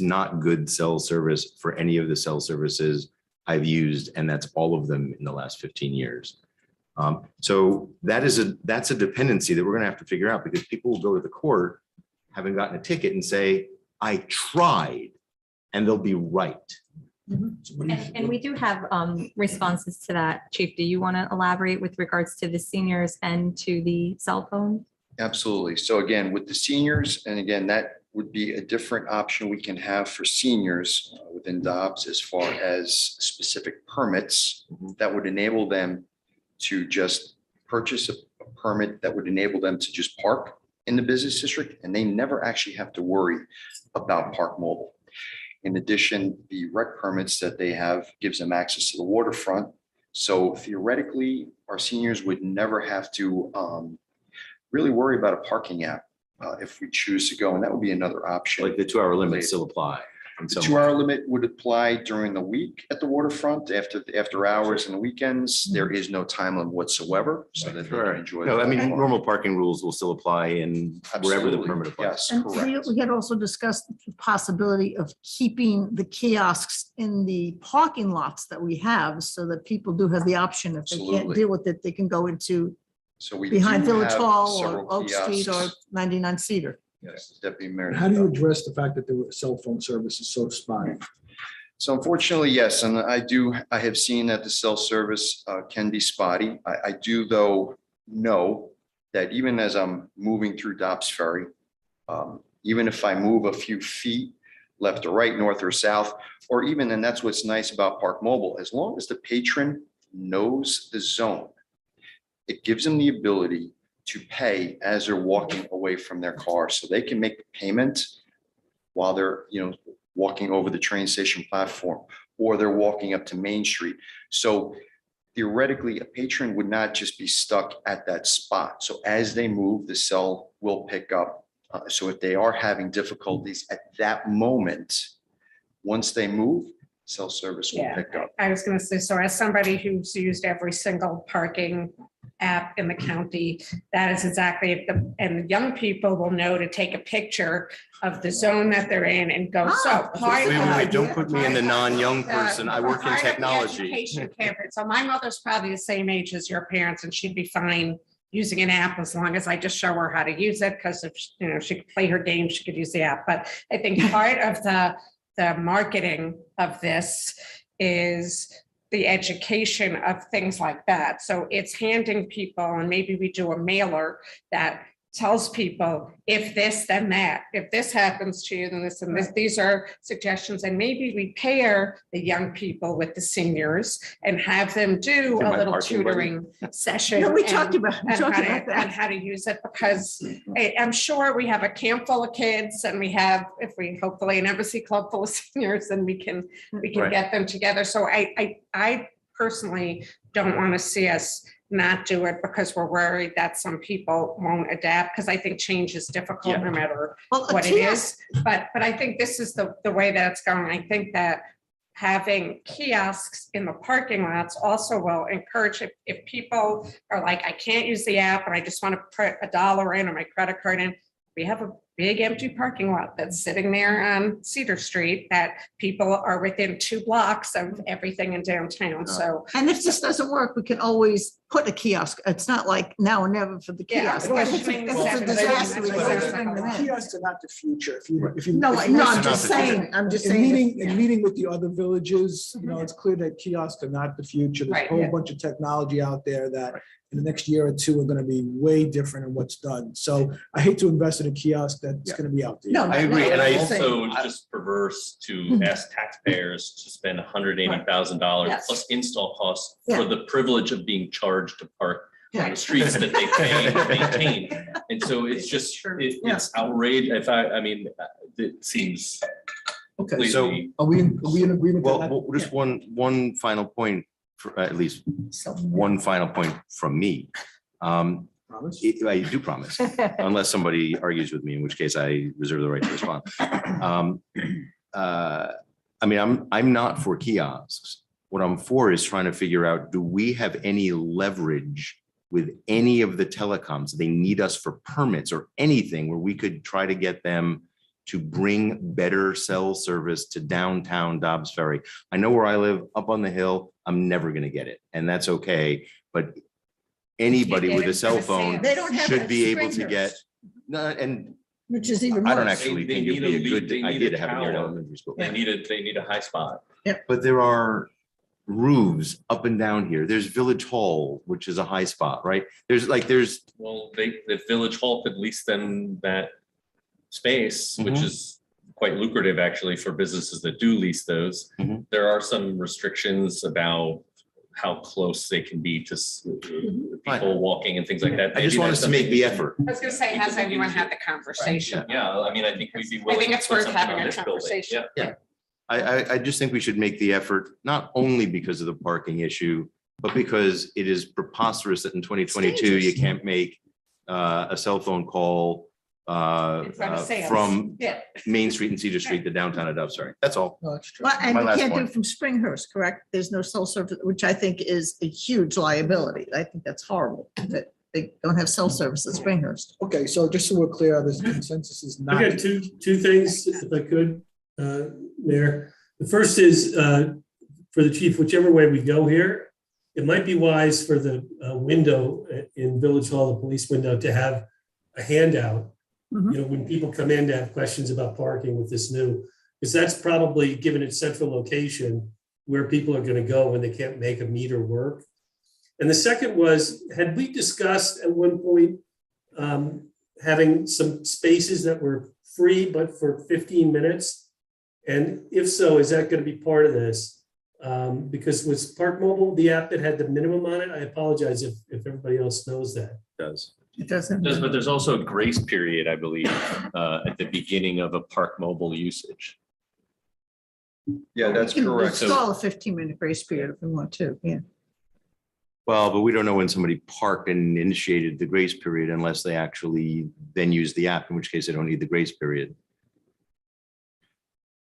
not good cell service for any of the cell services I've used, and that's all of them in the last 15 years. So that's a dependency that we're going to have to figure out, because people will go to the court having gotten a ticket and say, I tried, and they'll be right. And we do have responses to that. Chief, do you want to elaborate with regards to the seniors and to the cell phone? Absolutely. So again, with the seniors, and again, that would be a different option we can have for seniors within Dobbs as far as specific permits that would enable them to just purchase a permit that would enable them to just park in the business district, and they never actually have to worry about Park Mobile. In addition, the rec permits that they have gives them access to the waterfront. So theoretically, our seniors would never have to really worry about a parking app if we choose to go, and that would be another option. Like the 2-hour limit still apply. The 2-hour limit would apply during the week at the waterfront. After hours and the weekends, there is no time limit whatsoever, so that they can enjoy. No, the I mean, waterfront. normal parking rules will still apply in wherever the Absolutely. permit applies. Yes, And correct. we had also discussed the possibility of keeping the kiosks in the parking lots that we have, so that people do have the option, if they can't Absolutely. deal with it, they can go into So we behind do Village have Hall or several Oak Street or kiosks. 99 Cedar. Yes, Deputy Mayor. How do you address the fact that the cell phone service is so spotty? So unfortunately, yes, and I have seen that the cell service can be spotty. I do, though, know that even as I'm moving through Dobbs Ferry, even if I move a few feet left or right, north or south, or even, and that's what's nice about Park Mobile, as long as the patron knows the zone, it gives them the ability to pay as they're walking away from their car, so they can make the payment while they're, you know, walking over the train station platform, or they're walking up to Main Street. So theoretically, a patron would not just be stuck at that spot. So as they move, the cell will pick up. So if they are having difficulties at that moment, once they move, self-service will Yeah, pick up. I was gonna say, so as somebody who's used every single parking app in the county, that is exactly it. And young people will know to take a picture of the zone that they're in and go, so. part Wait, of- wait, wait, don't put me in the non-young the- person. I work in part of the technology. education campaign. So my mother's probably the same age as your parents, and she'd be fine using an app as long as I just show her how to use it, because if, she could play her game, she could use the app. But I think part of the marketing of this is the education of things like that. So it's handing people, and maybe we do a mailer that tells people, if this, then that, if this happens to you, then this and this, these are suggestions. And maybe we pair the young people with the seniors and have them do a my little parking buddy. tutoring session. No, we and- talked about and how to- that. and how to use it, because I'm sure we have a camp full of kids, and we have, if we hopefully an embassy club full of seniors, then we can Right. get them together. So I personally don't want to see us not do it, because we're worried that some people won't adapt, because I think change is difficult no matter Well, a what it kiosk- is. But I think this is the way that it's going. I think that having kiosks in the parking lots also will encourage, if people are like, I can't use the app and I just want to put $1 in or my credit card in, we have a big empty parking lot that's sitting there on Cedar Street that people are within 2 blocks of everything in downtown. So And if this doesn't work, we can always put a kiosk. It's not like now or never for the Yeah, kiosk. If it's questioning the a disaster, we seven- can bring them in. Kiosks are not the future. If you. No, if you no, listen- I'm just saying, I'm just In saying. meeting, yeah. in meeting with the other villages, it's clear that kiosks are not the future. There's a Right, whole yeah. bunch of technology out there that in the next year or two are gonna be way different in what's done. So I hate to invest in a kiosk that's gonna be outdated. No, I agree, no, and I'm I just saying. Also, it's just perverse to ask taxpayers to spend $180,000 Yes. plus install costs Yeah. for the privilege of being charged to park on Yeah. the streets that they pay to maintain. And so it's just, it's outrageous. I mean, it seems Okay, so completely. are we in agreement? to Well, that? just one final point, for at least one final point from me. Promise? I do promise, unless somebody argues with me, in which case I reserve the right to respond. I mean, I'm not for kiosks. What I'm for is trying to figure out, do we have any leverage with any of the telecoms? They need us for permits or anything where we could try to get them to bring better cell service to downtown Dobbs Ferry. I know where I live up on the hill, I'm never gonna get it, and that's okay, but anybody with a cell phone They don't have should it be at able to get, Springer's, no, and which is even I don't worse. actually They think it'd need be a a lead- good they need idea a to have it near an tower. elementary school. They need a high spot. But there are roofs up and down here. There's Village Hall, which is a high spot, right? There's Well, the Village Hall could lease them that space, which Mhm. is quite lucrative actually for businesses that do lease those. Mhm. There are some restrictions about how close they can be to people walking and things like that. I just Maybe want that's us to make the something effort. I was gonna say, has anyone had the conversation? Yeah, I mean, I think we'd be I willing. think to it's put worth something having on a this building. conversation. Yeah. I just think we should make the effort, not only because of the parking issue, but because it is preposterous that in 2022, you can't make a cell phone call In front of sales. from Yeah. Main Street and Cedar Street to downtown of Dobbs Ferry. That's all. No, that's true. Well, and My you last can't do point. it from Springhurst, correct? There's no cell service, which I think is a huge liability. I think that's horrible that they don't have cell service at Springhurst. Okay, so just so we're clear, this consensus is not. I got two things, if I could, Mayor. The first is for the chief, whichever way we go here, it might be wise for the window in Village Hall, the police window, to have a handout. Mhm. You know, when people come in to have questions about parking with this new, because that's probably, given its central location, where people are going to go when they can't make a meter work. And the second was, had we discussed at one point having some spaces that were free, but for 15 minutes? And if so, is that going to be part of this? Because was Park Mobile the app that had the minimum on it? I apologize if everybody else knows that. Does. It doesn't. But there's also a grace period, I believe, at the beginning of a Park Mobile usage. Yeah, that's We can correct. Install a 15-minute grace period if we want to, yeah. Well, but we don't know when somebody parked and initiated the grace period unless they actually then use the app, in which case they don't need the grace period.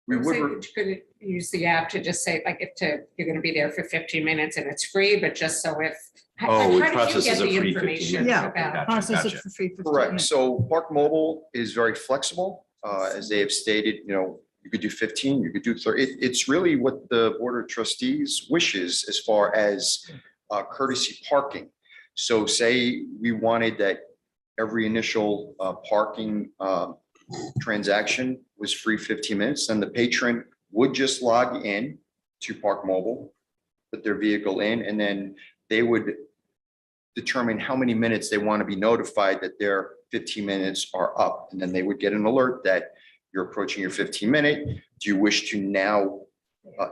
We Say would, that you could use the app to just say, like, you're gonna be there for 15 minutes and it's free, but just so if. Oh, it how did you processes get a the free 15 information minutes. Yeah. about? Gotcha, Process it gotcha. for free. 15 correct. minutes. So Park Mobile is very flexible. As they have stated, you could do 15, you could do 30. It's really what the Board of Trustees wishes as far as courtesy parking. So say we wanted that every initial parking transaction was free 15 minutes, then the patron would just log in to Park Mobile, put their vehicle in, and then they would determine how many minutes they want to be notified that their 15 minutes are up. And then they would get an alert that you're approaching your 15-minute. Do you wish to now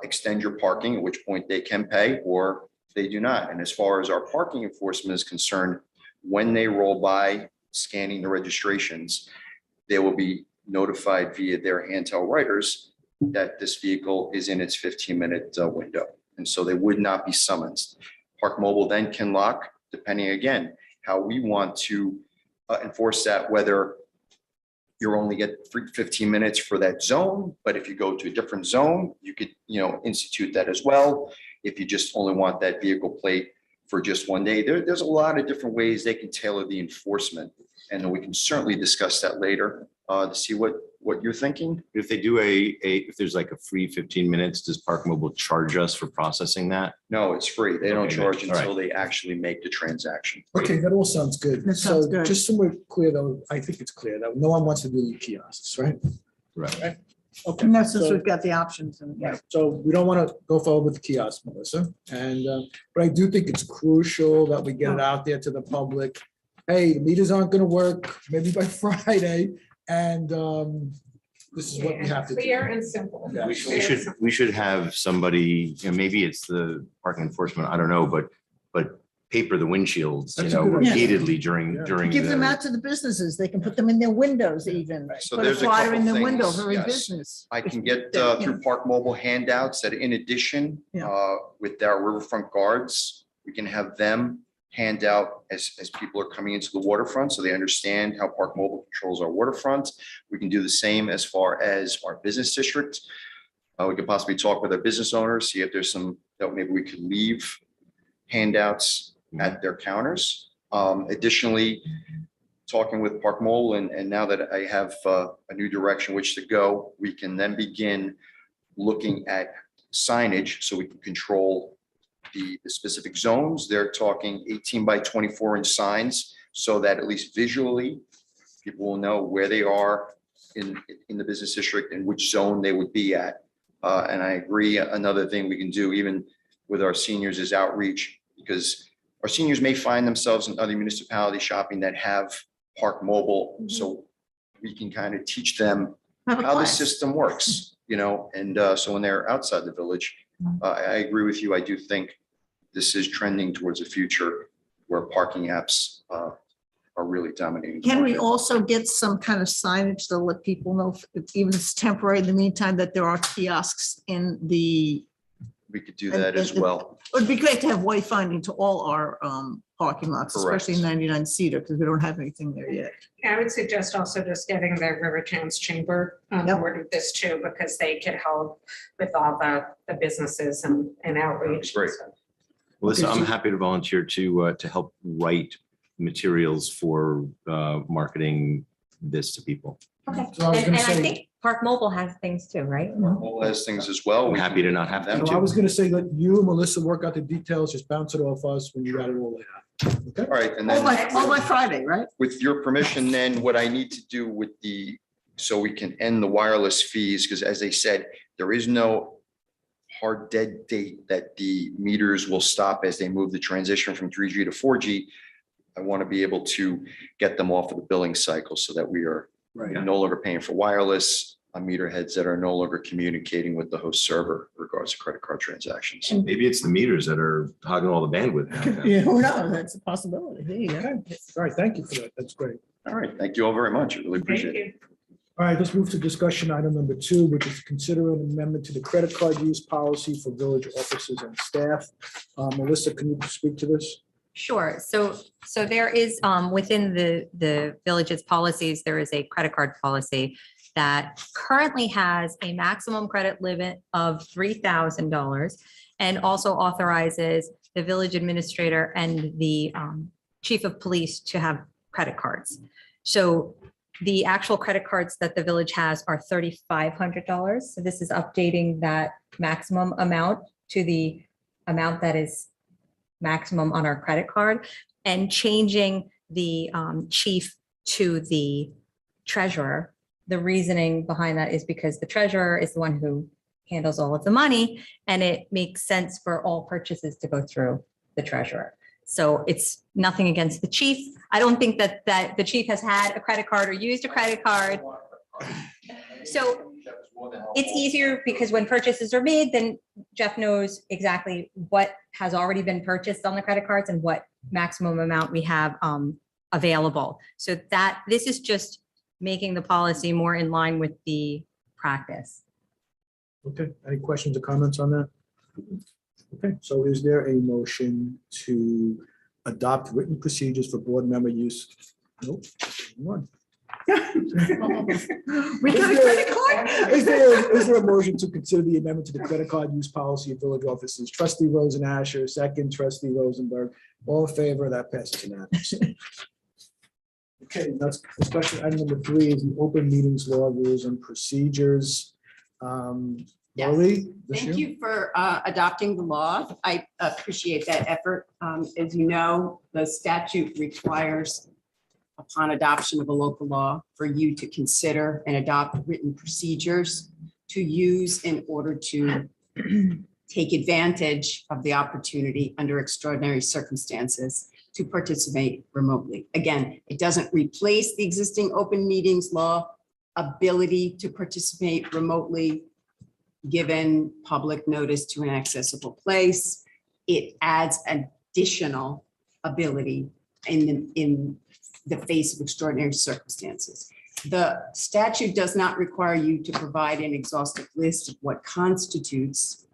extend your parking, at which point they can pay, or they do not? And as far as our parking enforcement is concerned, when they roll by scanning the registrations, they will be notified via their handheld writers that this vehicle is in its 15-minute window. And so they would not be summoned. Park Mobile then can lock, depending again, how we want to enforce that, whether you're only get 15 minutes for that zone, but if you go to a different zone, you could, institute that as well. If you just only want that vehicle plate for just one day, there's a lot of different ways they can tailor the enforcement. And then we can certainly discuss that later to see what you're thinking. If they do if there's like a free 15 minutes, does Park Mobile charge us for processing that? No, it's free. They don't Okay, charge good. All until they actually make the transaction. Okay, that all sounds good. That sounds So good. just so we're clear though, I think it's clear that no one wants to do the kiosks, right? Right. Okay. And that's since so- we've got the options and, yeah. Right, so we don't want to go forward with the kiosk, Melissa, and, but I do think it's crucial that we get it out there to the public. Hey, the meters aren't going to work, maybe by Friday, and this is what we have to do. Clear and simple. Yeah. We should have somebody, maybe it's the parking enforcement, I don't know, but paper the windshields, That's a good idea. repeatedly during. Give them the- out to the businesses. They can put them in their windows even. So Put a there's a flyer couple in the window things, for every yes. business. I can get Yeah. through Park Mobile handouts that in addition, Yeah. with our riverfront guards, we can have them hand out as people are coming into the waterfront, so they understand how Park Mobile controls our waterfront. We can do the same as far as our business district. We could possibly talk with our business owners, see if there's some, that maybe we could leave handouts at their counters. Additionally, talking with Park Mobile, and now that I have a new direction which to go, we can then begin looking at signage so we can control the specific zones. They're talking 18 by 24 inch signs so that at least visually, people will know where they are in the business district and which zone they would be at. And I agree, another thing we can do even with our seniors is outreach, because our seniors may find themselves in other municipalities shopping that have Park Mobile. So we can kind of teach them Have a how the class. system works, and so when they're outside the village, I agree with you. I do think this is trending towards a future where parking apps are really dominating. the Can we market. also get some kind of signage to let people know, even if it's temporary in the meantime, that there are kiosks in the, We could do that as well. it would be great to have wayfinding to all our parking lots, especially Correct. 99 Cedar, because we don't have anything there yet. I would suggest also just getting the River Towns Chamber on Yep. board with this too, because they could help with all the businesses and outreach. Great. Melissa, Okay, I'm so- happy to volunteer to help write materials for marketing this to people. Okay. So I was And gonna I say- think Park Mobile has things too, right? Park Mobile has things as well. I'm We happy can to not have them to. So I was gonna say, let you and Melissa work out the details, just bounce it off us when you got it all laid out. Okay? All right, and All then by Friday, right? with your permission, then what I need to do with so we can end the wireless fees, because as they said, there is no hard dead date that the meters will stop as they move the transition from 3G to 4G. I want to be able to get them off of the billing cycle so that we are Right. no longer paying for wireless on meter heads that are no longer communicating with the host server in regards to credit card transactions. Maybe it's the meters that are hogging all the bandwidth now. Yeah, who knows? That's a possibility. There you go. Okay, all right, thank you for that. That's great. All right, thank you all very much. I really Thank appreciate it. you. All right, let's move to discussion item number 2, which is consider an amendment to the credit card use policy for village offices and staff. Melissa, can you speak to this? Sure. So there is, within the village's policies, there is a credit card policy. that currently has a maximum credit limit of $3,000 and also authorizes the village administrator and the chief of police to have credit cards. So the actual credit cards that the village has are $3,500. So this is updating that maximum amount to the amount that is maximum on our credit card and changing the chief to the treasurer. The reasoning behind that is because the treasurer is the one who handles all of the money, and it makes sense for all purchases to go through the treasurer. So it's nothing against the chief. I don't think that the chief has had a credit card or used a credit card. So it's easier because when purchases are made, then Jeff knows exactly what has already been purchased on the credit cards and what maximum amount we have available. So that this is just making the policy more in line with the practice. Okay, any questions or comments on that? Okay, so is there a motion to adopt written procedures for board member use? Nope. One. We got a credit card? Is there a motion to consider the amendment to the credit card use policy of village offices? Trustee Rosen Asher, second, trustee Rosenberg, all in favor, that passes unanimously. Okay, that's discussion item number 3 is the open meetings law, rules and procedures. Yes. Lori, Thank you for adopting the law. I appreciate that effort. As you know, the statute requires upon adoption of a local law for you to consider and adopt written procedures to use in order to take advantage of the opportunity under extraordinary circumstances to participate remotely. Again, it doesn't replace the existing open meetings law ability to participate remotely given public notice to an accessible place. It adds additional ability in the face of extraordinary circumstances. The statute does not require you to provide an exhaustive list of what constitutes,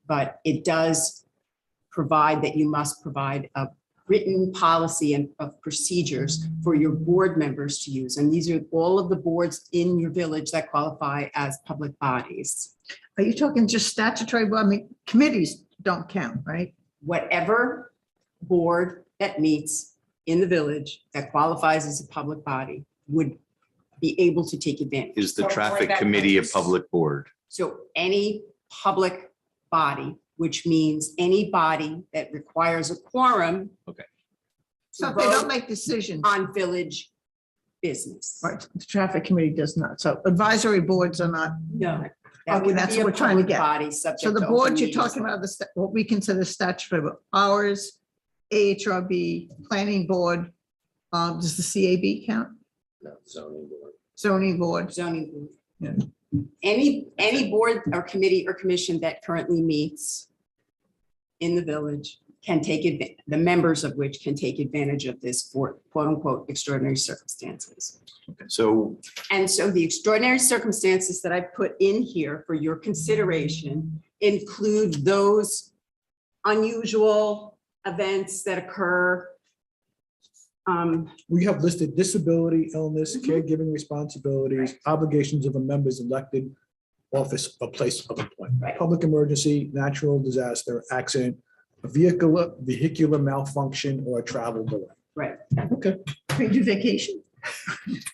but it does provide that you must provide a written policy and of procedures for your board members to use. And these are all of the boards in your village that qualify as public bodies. Are you talking just statutory? Well, I mean, committees don't count, right? Whatever board that meets in the village that qualifies as a public body would be able to take advantage. Is the For traffic that committee a purpose. public board? So any public body, which means any body that requires a quorum. Okay. So if they don't make decisions. On village business. Right, the traffic committee does not. So advisory boards are not. No. Okay, that's what we're trying to get. Body subject So the to open boards you're meetings talking law. about, what we consider statutory, but ours, AHRB, planning board, does the CAB count? No, zoning board. Zoning board. Zoning board. Yeah. Any board or committee or commission that currently meets in the village can take the members of which can take advantage of this for quote unquote extraordinary circumstances. So And so the extraordinary circumstances that I put in here for your consideration include those unusual events that occur. We have listed disability, illness, caregiving responsibilities, obligations of a member's elected office or place of employment, Right. public emergency, natural disaster, accident, a vehicular malfunction, or a travel delay. Right. Okay. Can you do vacation?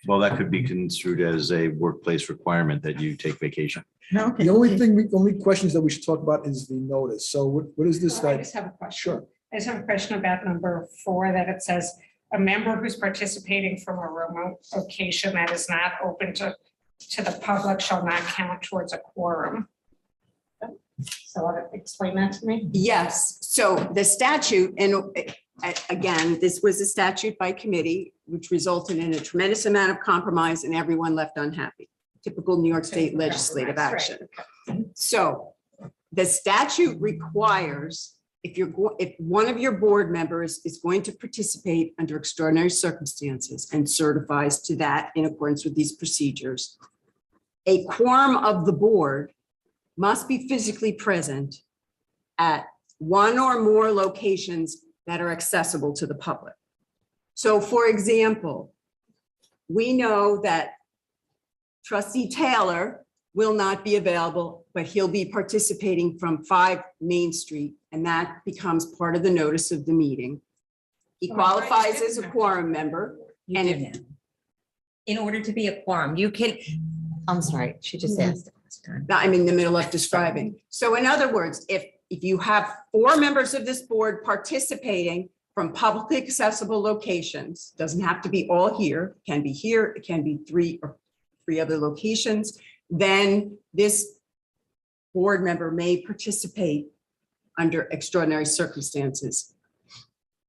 well, that could be construed as a workplace requirement that you take vacation. No. The only questions that we should talk about is the notice. So what is this? I That just have a question. Sure. I just have a question about number 4, that it says a member who's participating from a remote location that is not open to the public shall not count towards a quorum. So explain that to me. Yes, so the statute, and again, this was a statute by committee, which resulted in a tremendous amount of compromise and everyone left unhappy. Typical New York State legislative Right. action. So the statute requires, if one of your board members is going to participate under extraordinary circumstances and certifies to that in accordance with these procedures, a quorum of the board must be physically present at one or more locations that are accessible to the public. So for example, we know that Trustee Taylor will not be available, but he'll be participating from 5 Main Street, and that becomes part of the notice of the meeting. He qualifies as a quorum member. You And do if- now. In order to be a quorum, you can, I'm sorry, she just asked. I'm in the middle of describing. So in other words, if you have 4 members of this board participating from publicly accessible locations, doesn't have to be all here, can be here, it can be 3 or 3 other locations, then this board member may participate under extraordinary circumstances.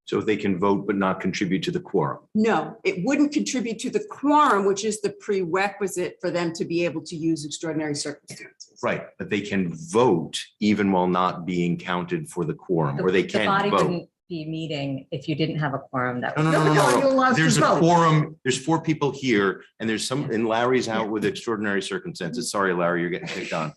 So they can vote but not contribute to the quorum. No, it wouldn't contribute to the quorum, which is the prerequisite for them to be able to use extraordinary circumstances. Right, but they can vote even while not being counted for the quorum, or they The can't body vote. wouldn't be meeting if you didn't have a quorum that. No, no, was- no, no, you're no, allowed no. to There's a vote. quorum, there's 4 people here, and there's some, and Larry's out with extraordinary circumstances. Sorry, Larry, you're getting picked on.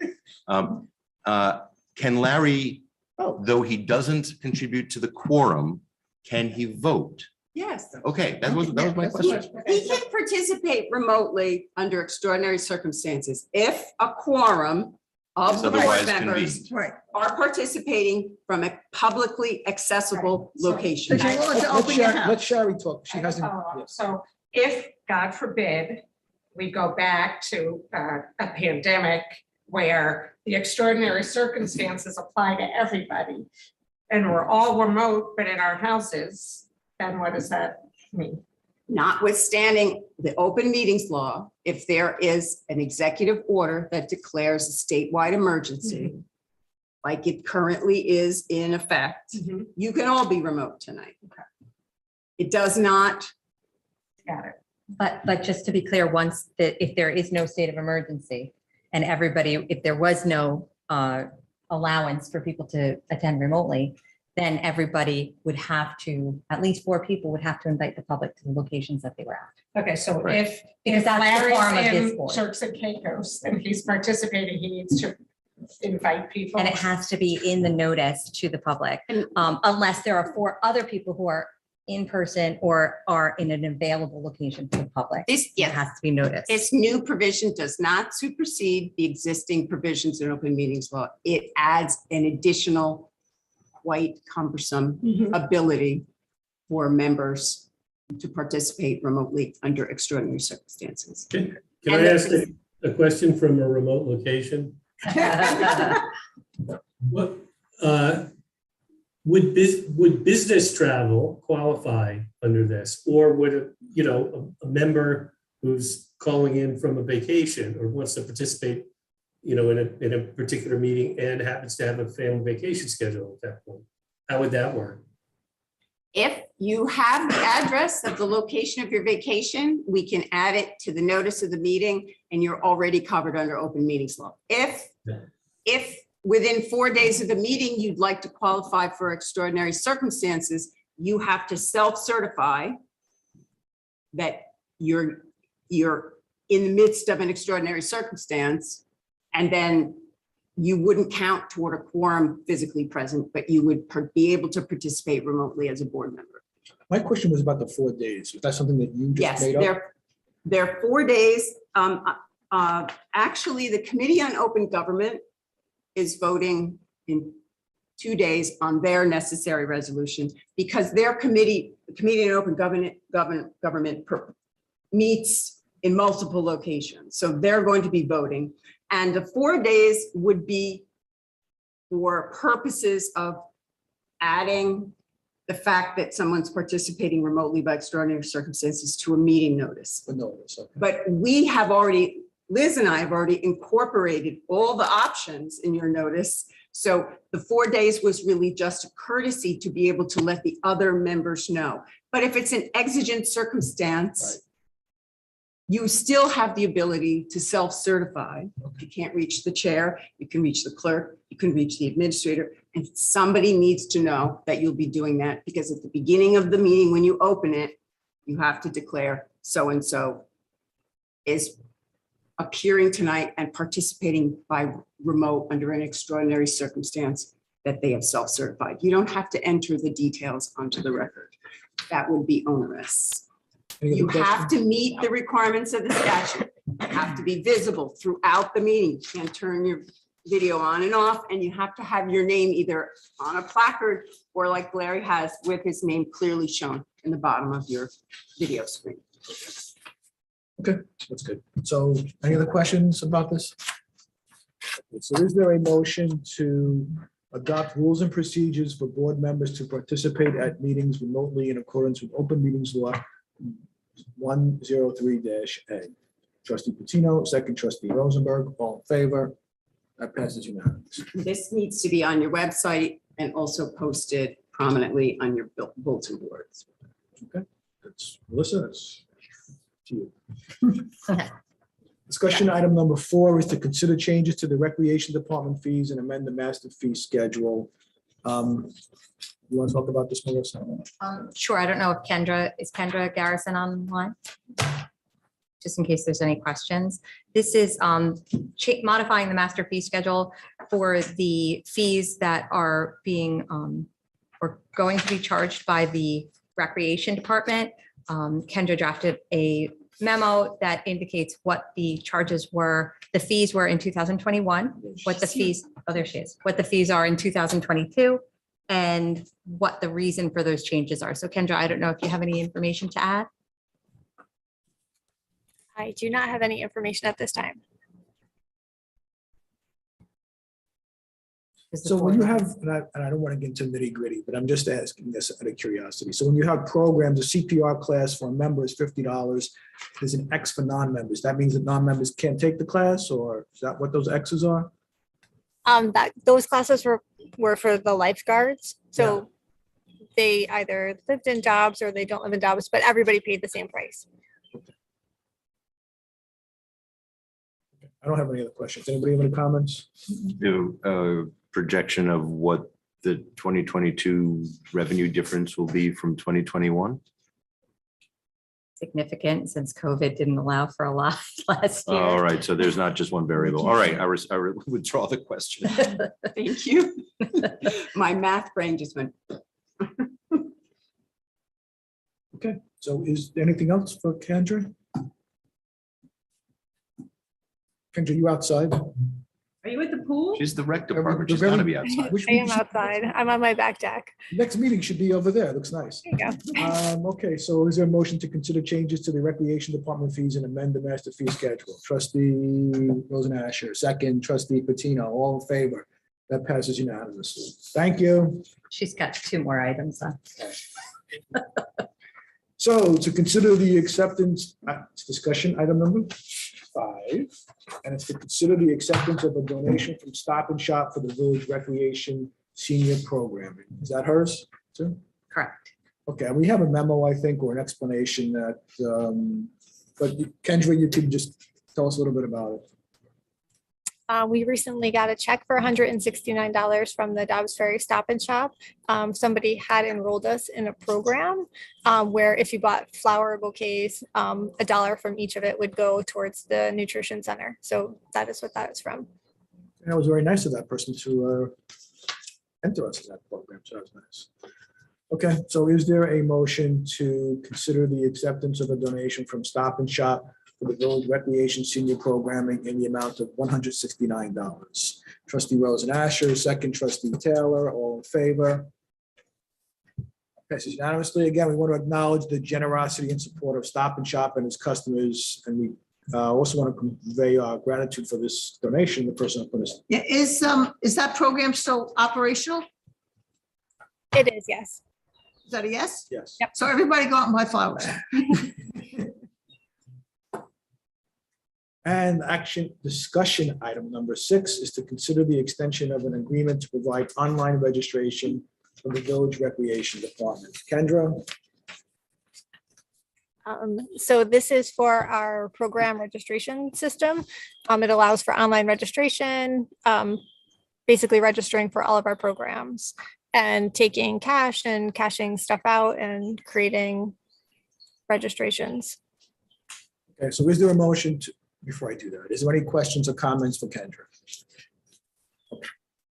Can Larry, though he doesn't contribute to the quorum, can he vote? Yes. Okay, that was my question. He can participate remotely under extraordinary circumstances if a quorum of Is the board otherwise members convened. Right. are participating from a publicly accessible location. But you're willing to open your house. Let Sherry talk. She hasn't. yes. So if, God forbid, we go back to a pandemic where the extraordinary circumstances apply to everybody and we're all remote but in our houses, then what does that mean? Notwithstanding the open meetings law, if there is an executive order that declares a statewide emergency, like it currently is in effect, you can all be remote tonight. It does not. Got it. But just to be clear, once if there is no state of emergency and everybody, if there was no allowance for people to attend remotely, then everybody would have to, at least 4 people would have to invite the public to the locations that they were at. Okay, so Right. if that's the quorum of this Larry's in board. Turks and Caicos and he's participating, he needs to invite people. And it has to be in the notice to the public, unless there are 4 other people who are in person or are in an available location for the public. This, It yes, has to be noticed. this new provision does not supersede the existing provisions in open meetings law. It adds an additional quite cumbersome ability for members to participate remotely under extraordinary circumstances. Can I ask a question from a remote location? What, would business travel qualify under this? Or would, a member who's calling in from a vacation or wants to participate, in a particular meeting and happens to have a family vacation schedule at that point? How would that work? If you have the address of the location of your vacation, we can add it to the notice of the meeting and you're already covered under open meetings law. If within 4 days of the meeting, you'd like to qualify for extraordinary circumstances, you have to self-certify that you're in the midst of an extraordinary circumstance. And then you wouldn't count toward a quorum physically present, but you would be able to participate remotely as a board member. My question was about the 4 days. Was that something that you just Yes, made up? there are 4 days. Actually, the Committee on Open Government is voting in 2 days on their necessary resolution because their committee, the Committee on Open Government meets in multiple locations. So they're going to be voting. And the 4 days would be for purposes of adding the fact that someone's participating remotely by extraordinary circumstances to a meeting notice. The notice, okay. But Liz and I have already incorporated all the options in your notice. So the 4 days was really just a courtesy to be able to let the other members know. But if it's an exigent circumstance, you still have the ability to self-certify. If you can't reach the chair, you can reach the clerk, you can reach the administrator, and somebody needs to know that you'll be doing that because at the beginning of the meeting, when you open it, you have to declare so-and-so is appearing tonight and participating by remote under an extraordinary circumstance that they have self-certified. You don't have to enter the details onto the record. That would be onerous. Any You other have questions? to meet the requirements of the statute. You have to be visible throughout the meeting. You can't turn your video on and off, and you have to have your name either on a placard or like Larry has with his name clearly shown in the bottom of your video screen. Okay, that's good. So any other questions about this? Okay, so is there a motion to adopt rules and procedures for board members to participate at meetings remotely in accordance with open meetings law 103-A? Trustee Patino, second trustee Rosenberg, all in favor? That passes unanimously. This needs to be on your website and also posted prominently on your bulletin boards. Okay, that's Melissa, that's to you. Discussion item number 4 is to consider changes to the recreation department fees and amend the master fee schedule. You want to talk about this, Melissa? Sure, I don't know if is Kendra Garrison online? Just in case there's any questions. This is modifying the master fee schedule for the fees that are being or going to be charged by the recreation department. Kendra drafted a memo that indicates what the charges were, the fees were in 2021, what the fees, oh, there she is, what the fees are in 2022, and what the reason for those changes are. So Kendra, I don't know if you have any information to add. I do not have any information at this time. So when you have, and I don't want to get into nitty gritty, but I'm just asking this out of curiosity. So when you have programs, a CPR class for a member is $50. There's an X for non-members. That means that non-members can't take the class, or is that what those X's are? Those classes were for the lifeguards. So they either lived in jobs or they don't live in jobs, but everybody paid the same price. I don't have any other questions. Anybody have any comments? Projection of what the 2022 revenue difference will be from 2021? Significant, since COVID didn't allow for a lot last year. All right, so there's not just one variable. All right, I withdraw the question. Thank you. My math brain just went. Okay, so is there anything else for Kendra? Kendra, you outside? Are you at the pool? She's the rec department. She's gotta be outside. I am outside. I'm on my back deck. Next meeting should be over there. Looks nice. There you go. Okay, so is there a motion to consider changes to the recreation department fees and amend the master fee schedule? Trustee Rosenasher, second, trustee Patino, all in favor? That passes unanimously. Thank you. She's got 2 more items on. So to consider the acceptance, discussion item number 5, and it's to consider the acceptance of a donation from Stop and Shop for the Village Recreation Senior Programming. Is that hers too? Correct. Okay, we have a memo, I think, or an explanation that, but Kendra, you can just tell us a little bit about it. We recently got a check for $169 from the Dobbs Ferry Stop and Shop. Somebody had enrolled us in a program where if you bought flower bouquets, $1 from each of it would go towards the nutrition center. So that is what that is from. And it was very nice of that person to enter us in that program, so that was nice. Okay, so is there a motion to consider the acceptance of a donation from Stop and Shop for the Village Recreation Senior Programming in the amount of $169? Trustee Rosenasher, second, trustee Taylor, all in favor? Passes unanimously. Again, we want to acknowledge the generosity and support of Stop and Shop and its customers, and we also want to convey our gratitude for this donation. The person who put us. Yeah, is that program still operational? It is, yes. Is that a yes? Yes. Yep. So everybody go out and buy flowers. And discussion item number 6 is to consider the extension of an agreement to provide online registration for the Village Recreation Department. Kendra? So this is for our program registration system. It allows for online registration, basically registering for all of our programs and taking cash and cashing stuff out and creating registrations. Okay, so is there a motion to, before I do that, is there any questions or comments for Kendra? Okay.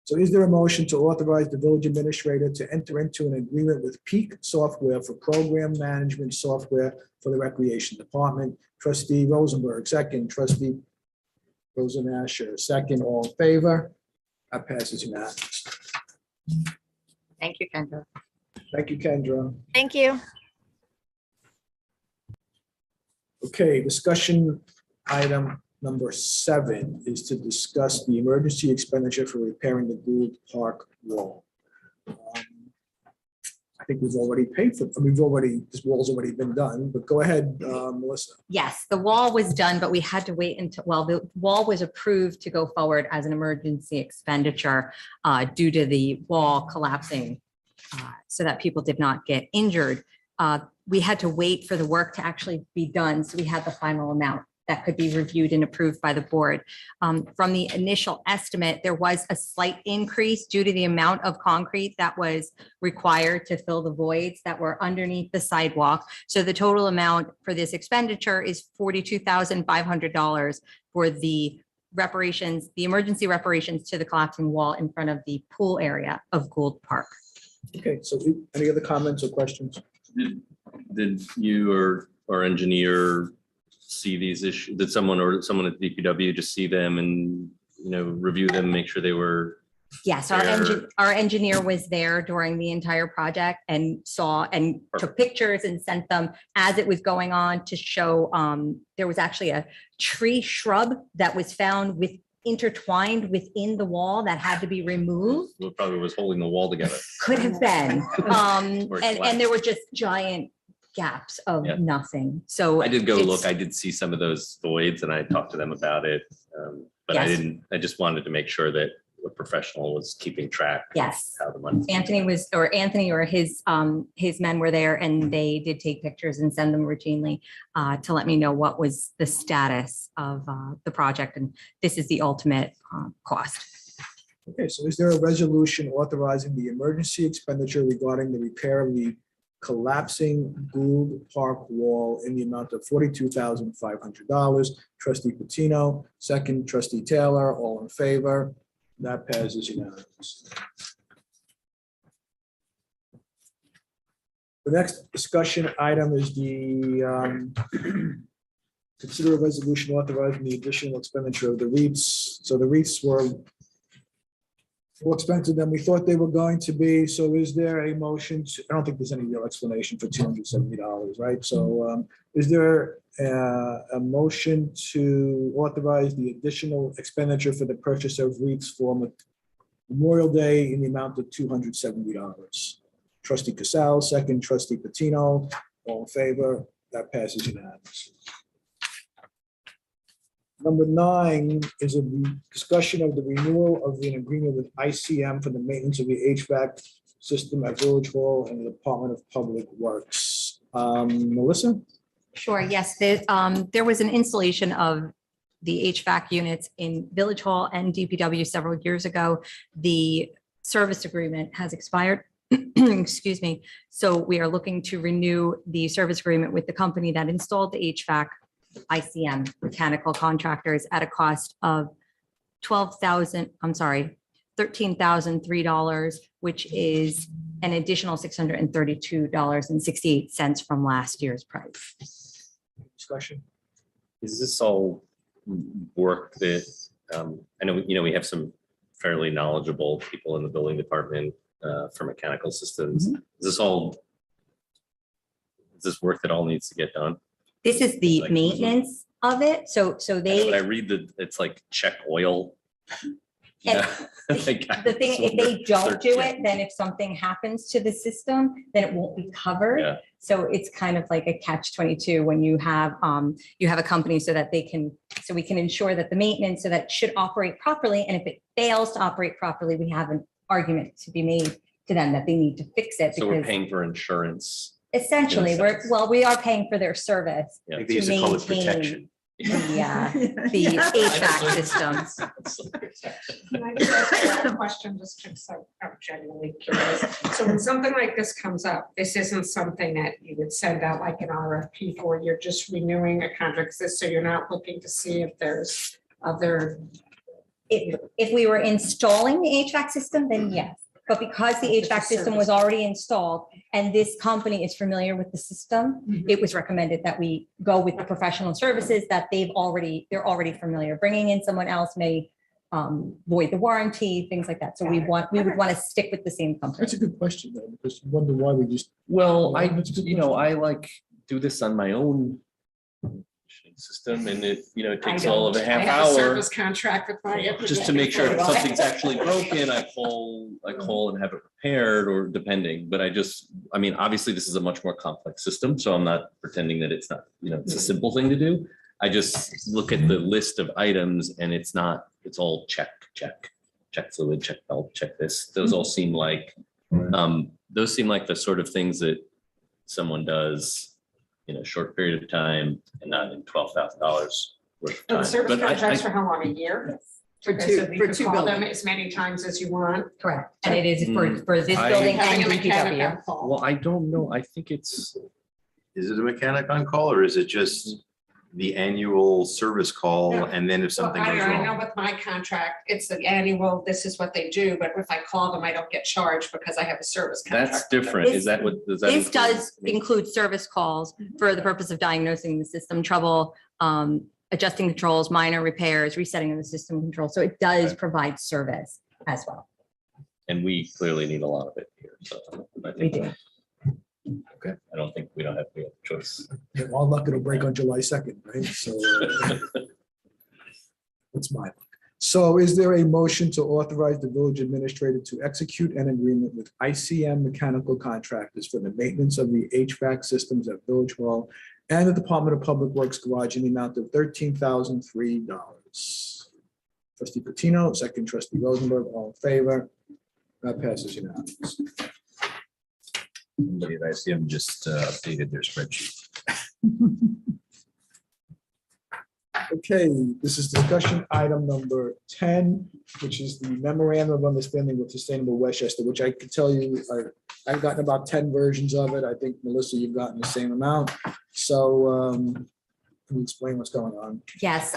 So is there a motion to authorize the village administrator to enter into an agreement with Peak Software for program management software for the Recreation Department? Trustee Rosenberg, second. Trustee Rosen second. All in favor? That passes unanimous. Thank you, Kendra. Thank you, Kendra. Thank you. Okay, discussion item number 7 is to discuss the emergency expenditure for repairing the Gould Park wall. I think we've already paid for, this wall's already been done, but go ahead, Melissa. Yes, the wall was done, but we had to wait until, well, the wall was approved to go forward as an emergency expenditure due to the wall collapsing so that people did not get injured. We had to wait for the work to actually be done, so we had the final amount that could be reviewed and approved by the board. From the initial estimate, there was a slight increase due to the amount of concrete that was required to fill the voids that were underneath the sidewalk. So the total amount for this expenditure is $42,500 for the reparations, the emergency reparations to the collapsing wall in front of the pool area of Gould Park. Okay, so any other comments or questions? Did you or our engineer see these issues? Did someone at DPW just see them and, review them, make sure they were? Yes, there? our engineer was there during the entire project and saw and took pictures and sent them as it was going on to show there was actually a tree shrub that was found intertwined within the wall that had to be removed. Who probably was holding the wall together. Could have been. Or And there were just giant gaps of nothing. So I did go look, I did see some of those voids and I talked to them about it. But Yes. I just wanted to make sure that a professional was keeping track. of Yes. How the money. Anthony or his men were there and they did take pictures and send them routinely to let me know what was the status of the project. And this is the ultimate cost. Okay, so is there a resolution authorizing the emergency expenditure regarding the repair of the collapsing Gould Park wall in the amount of $42,500? Trustee Patino, second. Trustee Taylor, all in favor? That passes unanimously. The next discussion item is the consider a resolution authorizing the additional expenditure of the REITs. So the REITs were more expensive than we thought they were going to be. So is there a motion I don't think there's any real explanation for $270, right? So is there a motion to authorize the additional expenditure for the purchase of REITs for Memorial Day in the amount of $270? Trustee Casal, second. Trustee Patino, all in favor? That passes unanimously. Number 9 is a discussion of the renewal of an agreement with ICM for the maintenance of the HVAC system at Village Hall and the Department of Public Works. Melissa? Sure, yes. There was an installation of the HVAC units in Village Hall and DPW several years ago. The service agreement has expired. Excuse me. So we are looking to renew the service agreement with the company that installed the HVAC, ICM mechanical contractors, at a cost of $13,003, which is an additional $632.68 from last year's price. Discussion. Is this all work that, I know, we have some fairly knowledgeable people in the building department for mechanical systems. Is this work that all needs to get done? This is the Like, maintenance of it. So When they, I read it's like check oil. And the thing, if they don't do it, then if something happens to the system, then it won't be covered. Yeah. So it's kind of like a catch-22 when you have a company so that we can ensure that the maintenance, so that it should operate properly. And if it fails to operate properly, we have an argument to be made to them that they need to fix it. So we're because paying for insurance. essentially, we are paying for their service Yeah. to They used to call it maintain protection. the HVAC systems. Can I just ask a question, just because I'm genuinely curious? So when something like this comes up, this isn't something that you would send out like an RFP for, you're just renewing a contract, so you're not looking to see if there's other If we were installing the HVAC system, then yes. But because the HVAC system was already installed and this company is familiar with the system, it was recommended that we go with the professional services that they're already familiar. Bringing in someone else may void the warranty, things like that. So we would want to stick with the same company. That's a good question though, because you wonder why we just. Well, I like do this on my own system and it takes all of a half I have a hour service contract with my. just to make sure if something's actually broken, I call and have it repaired or depending, but obviously this is a much more complex system, so I'm not pretending that it's not, it's a simple thing to do. I just look at the list of items and it's all check fluid, check belt, check this. Those all seem like, the sort of things that someone does in a short period of time and not in $12,000 worth of time. Service But contracts for how long, a year? For two Call them buildings. as many times as you want. Correct. And it is for this I- building Having and a mechanic DPW. on call. Well, I don't know. I think it's, Is it a mechanic on call or is it just the annual service call? No. And then if Well, something goes I know wrong? with my contract, it's the annual, this is what they do, but if I call them, I don't get charged because I have a service contract. that's different. Is that what, does that? This include- does include service calls for the purpose of diagnosing the system trouble, adjusting controls, minor repairs, resetting of the system control. So it does provide service as well. And we clearly need a lot of it here. So I We think, do. okay, I don't think we have a choice. Yeah, all luck it'll break on July 2nd, right? So that's my luck. So is there a motion to authorize the village administrator to execute an agreement with ICM Mechanical Contractors for the maintenance of the HVAC systems at Village Hall and the Department of Public Works Garage in the amount of $13,003? Trustee Patino, second trustee Rosenberg, all in favor? That passes unanimously. Somebody at ICM just updated their spreadsheet. Okay, this is discussion item number 10, which is the memorandum of understanding with Sustainable Westchester, which I can tell you, I've gotten about 10 versions of it. I think, Melissa, you've gotten the same amount. So can you explain what's going on? Yes,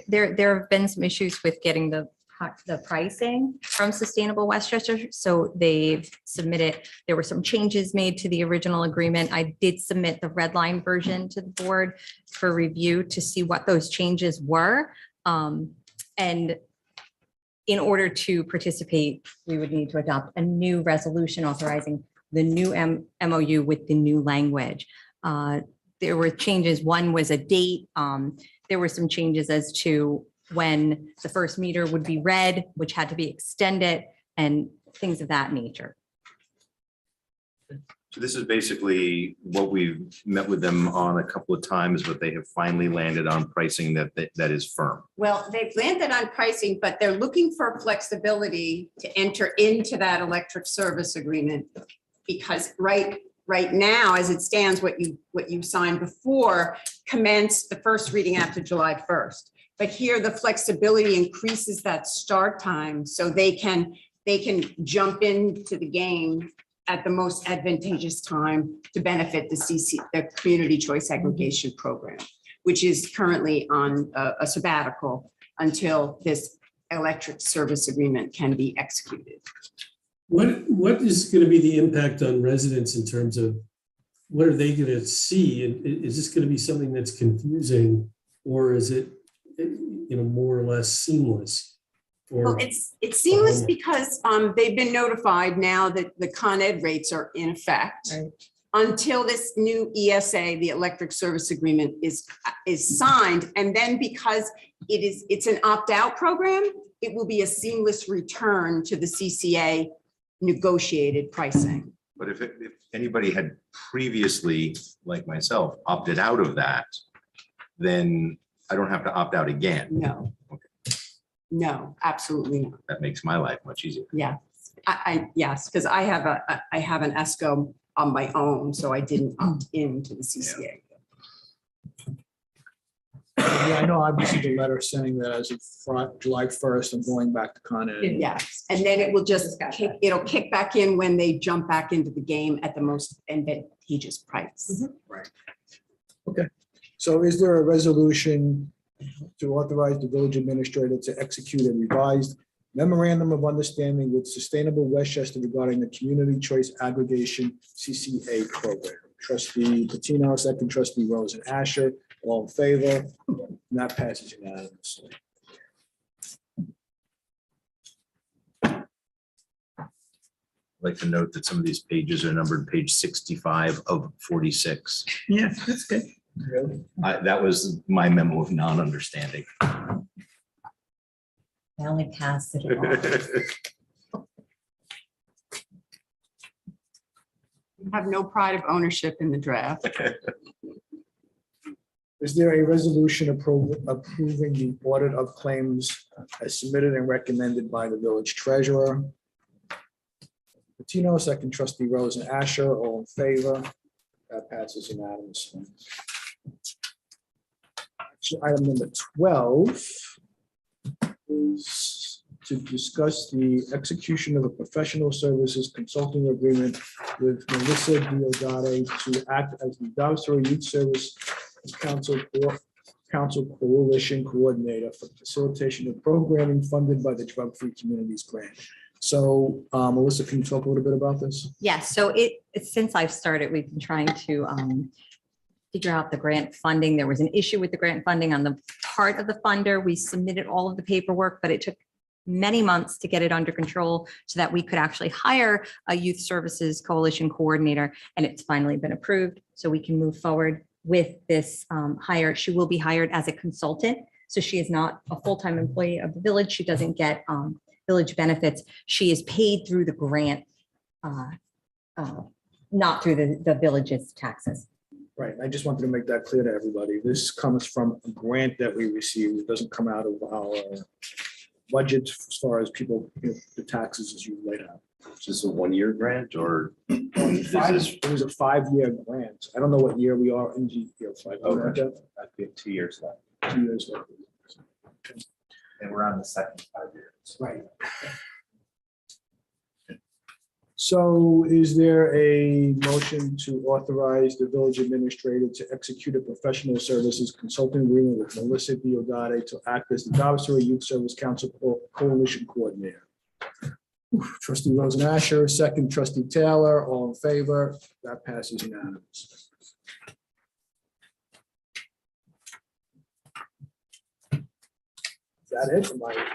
there have been some issues with getting the pricing from Sustainable Westchester. So they've submitted, there were some changes made to the original agreement. I did submit the red line version to the board for review to see what those changes were. And in order to participate, we would need to adopt a new resolution authorizing the new MOU with the new language. There were changes. One was a date. There were some changes as to when the first meter would be read, which had to be extended, and things of that nature. So this is basically what we've met with them on a couple of times, but they have finally landed on pricing that is firm. Well, they've landed on pricing, but they're looking for flexibility to enter into that electric service agreement. Because right now, as it stands, what you signed before commenced the first reading after July 1st. But here, the flexibility increases that start time, so they can jump into the game at the most advantageous time to benefit the Community Choice Aggregation Program, which is currently on a sabbatical until this electric service agreement can be executed. What is going to be the impact on residents in terms of what are they going to see? And is this going to be something that's confusing, or is it, more or less seamless? Well, it's seamless because they've been notified now that the Con Ed rates are in effect. Right. Until this new ESA, the electric service agreement, is signed. And then because it's an opt-out program, it will be a seamless return to the CCA negotiated pricing. But if anybody had previously, like myself, opted out of that, then I don't have to opt out again. No. Okay. No, absolutely not. That makes my life much easier. Yeah, yes, because I have an ESCO on my own, so I didn't opt into the CCA. Yeah, I know I received a letter saying that as of July 1st, I'm going back to Con Ed. Yes, and then it will just it'll kick back in when they jump back into the game at the most advantageous price. Right. Okay, so is there a resolution to authorize the village administrator to execute a revised memorandum of understanding with Sustainable Westchester regarding the Community Choice Aggregation CCA program. Trustee Patino, second trustee Rose and Asher, all in favor, and that passes unanimously. I'd like to note that some of these pages are numbered page 65 of 46. Yeah, that's good. That was my memo of non-understanding. I only passed it along. You have no pride of ownership in the draft. Is there a resolution approving the audit of claims as submitted and recommended by the village treasurer? Patino, second trustee Rose and Asher, all in favor. That passes unanimously. Item number 12 is to discuss the execution of a professional services consulting agreement with Melissa Diodati to act as the Dobbsbury Youth Service Council Coalition Coordinator for facilitation of programming funded by the Drug Free Communities Grant. So, Melissa, can you talk a little bit about this? Yes, so since I've started, we've been trying to figure out the grant funding. There was an issue with the grant funding on the part of the funder. We submitted all of the paperwork, but it took many months to get it under control so that we could actually hire a youth services coalition coordinator, and it's finally been approved. So we can move forward with this hire. She will be hired as a consultant. So she is not a full-time employee of the village. She doesn't get village benefits. She is paid through the grant, not through the village's taxes. Right. I just wanted to make that clear to everybody. This comes from a grant that we received. It doesn't come out of our budget as far as people, the taxes as you laid out. Is this a one-year grant or? It was a 5-year grant. I don't know what year we are in year 5. Okay. That'd be 2 years left. 2 years left. And we're on the second 5 years. Right. So is there a motion to authorize the village administrator to execute a professional services consulting agreement with Melissa Diodati to act as the Dobbsbury Youth Service Council Coalition Coordinator? Trustee Rose and Asher, second trustee Taylor, all in favor. That passes unanimously. Is that it? Am I-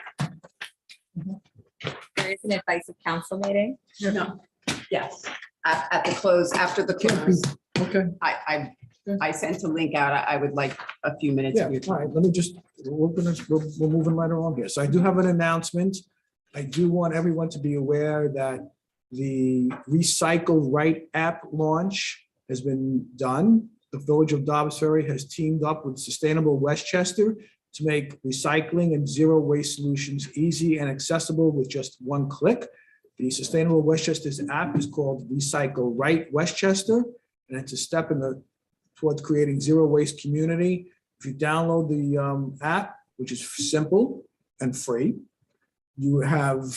There is an advice of council meeting. No, yes, at the close, after the close. Okay. I sent a link out. I would like a few minutes Yeah, of your all time. right, let me just, we're moving right along here. So I do have an announcement. I do want everyone to be aware that the Recycle Right app launch has been done. The Village of Dobbsbury has teamed up with Sustainable Westchester to make recycling and zero waste solutions easy and accessible with just one click. The Sustainable Westchester's app is called Recycle Right Westchester, and it's a step towards creating zero waste community. If you download the app, which is simple and free, you have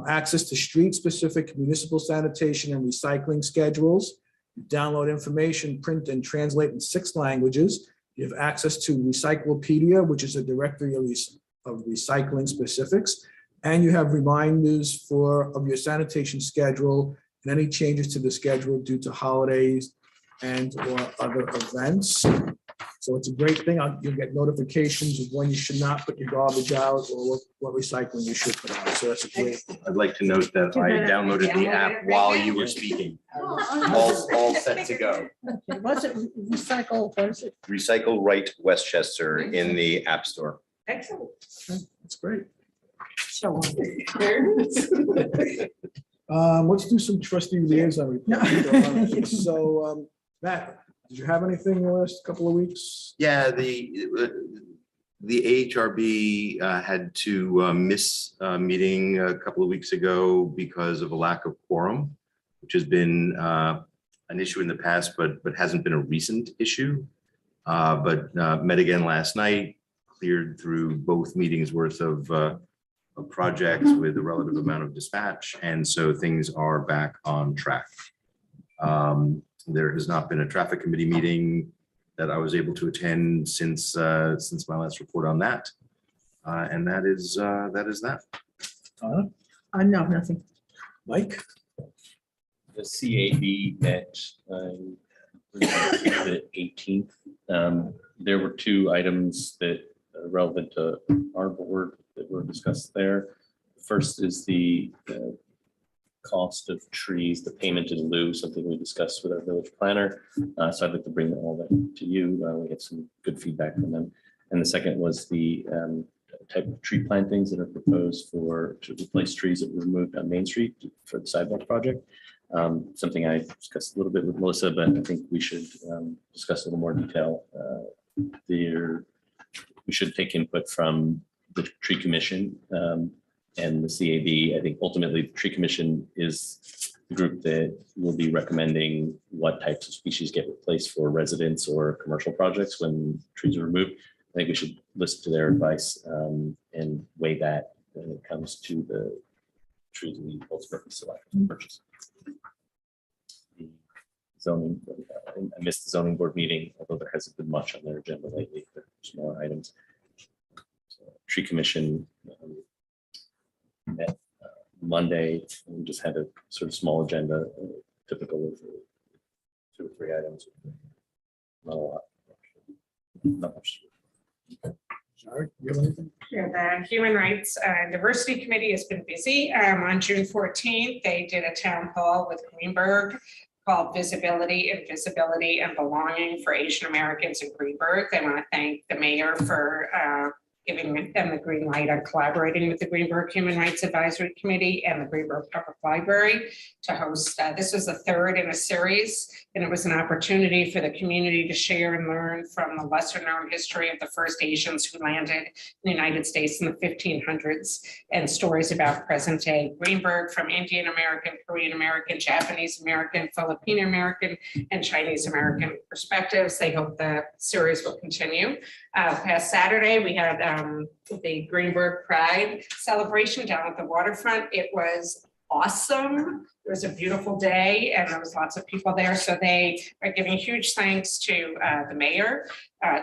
access to street-specific municipal sanitation and recycling schedules. You download information, print and translate in 6 languages. You have access to Recyclopedia, which is a directory of recycling specifics. And you have reminders of your sanitation schedule and any changes to the schedule due to holidays and or other events. So it's a great thing. You'll get notifications of when you should not put your garbage out or what recycling you should put out. So that's a great. I'd like to note that I downloaded the app while you were speaking. All set to go. Was it recycle? What is it? Recycle Right Westchester in the App Store. Excellent. That's great. So. Let's do some trustee liaison reports. So Matt, did you have anything in the last couple of weeks? Yeah, the AHRB had to miss a meeting a couple of weeks ago because of a lack of quorum, which has been an issue in the past, but hasn't been a recent issue. But met again last night, cleared through both meetings worth of projects with a relative amount of dispatch, and so things are back on track. There has not been a traffic committee meeting that I was able to attend since my last report on that. And that is that. No, nothing. Mike? The CAB met the 18th. There were two items that are relevant to our board that were discussed there. First is the cost of trees, the payment in lieu, something we discussed with our village planner. So I'd like to bring all that to you. We had some good feedback from them. And the second was the type of tree plantings that are proposed to replace trees that were removed on Main Street for the sidewalk project. Something I discussed a little bit with Melissa, but I think we should discuss a little more detail. We should take input from the tree commission and the CAB. I think ultimately the tree commission is the group that will be recommending what types of species get replaced for residents or commercial projects when trees are removed. I think we should listen to their advice and weigh that when it comes to the trees we ultimately select to purchase. The zoning, I missed the zoning board meeting, although there hasn't been much on their agenda lately, but smaller items. So, tree commission met Monday, and we just had a sort of small agenda, typical of 2 or 3 items. Not a lot. Not much. Sorry, you have anything? Yeah, the Human Rights and Diversity Committee has been busy. On June 14th, they did a town hall with Greenberg called Visibility, Invisibility, and Belonging for Asian Americans in Greenberg. They want to thank the mayor for giving them the green light on collaborating with the Greenberg Human Rights Advisory Committee and the Greenberg Public Library to host. This was the 3rd in a series, and it was an opportunity for the community to share and learn from the lesser known history of the first Asians who landed in the United States in the 1500s and stories about present day Greenberg from Indian American, Korean American, Japanese American, Filipino American, and Chinese American perspectives. They hope the series will continue. Past Saturday, we had the Greenberg Pride celebration down at the waterfront. It was awesome. It was a beautiful day and there was lots of people there. So they are giving huge thanks to the mayor,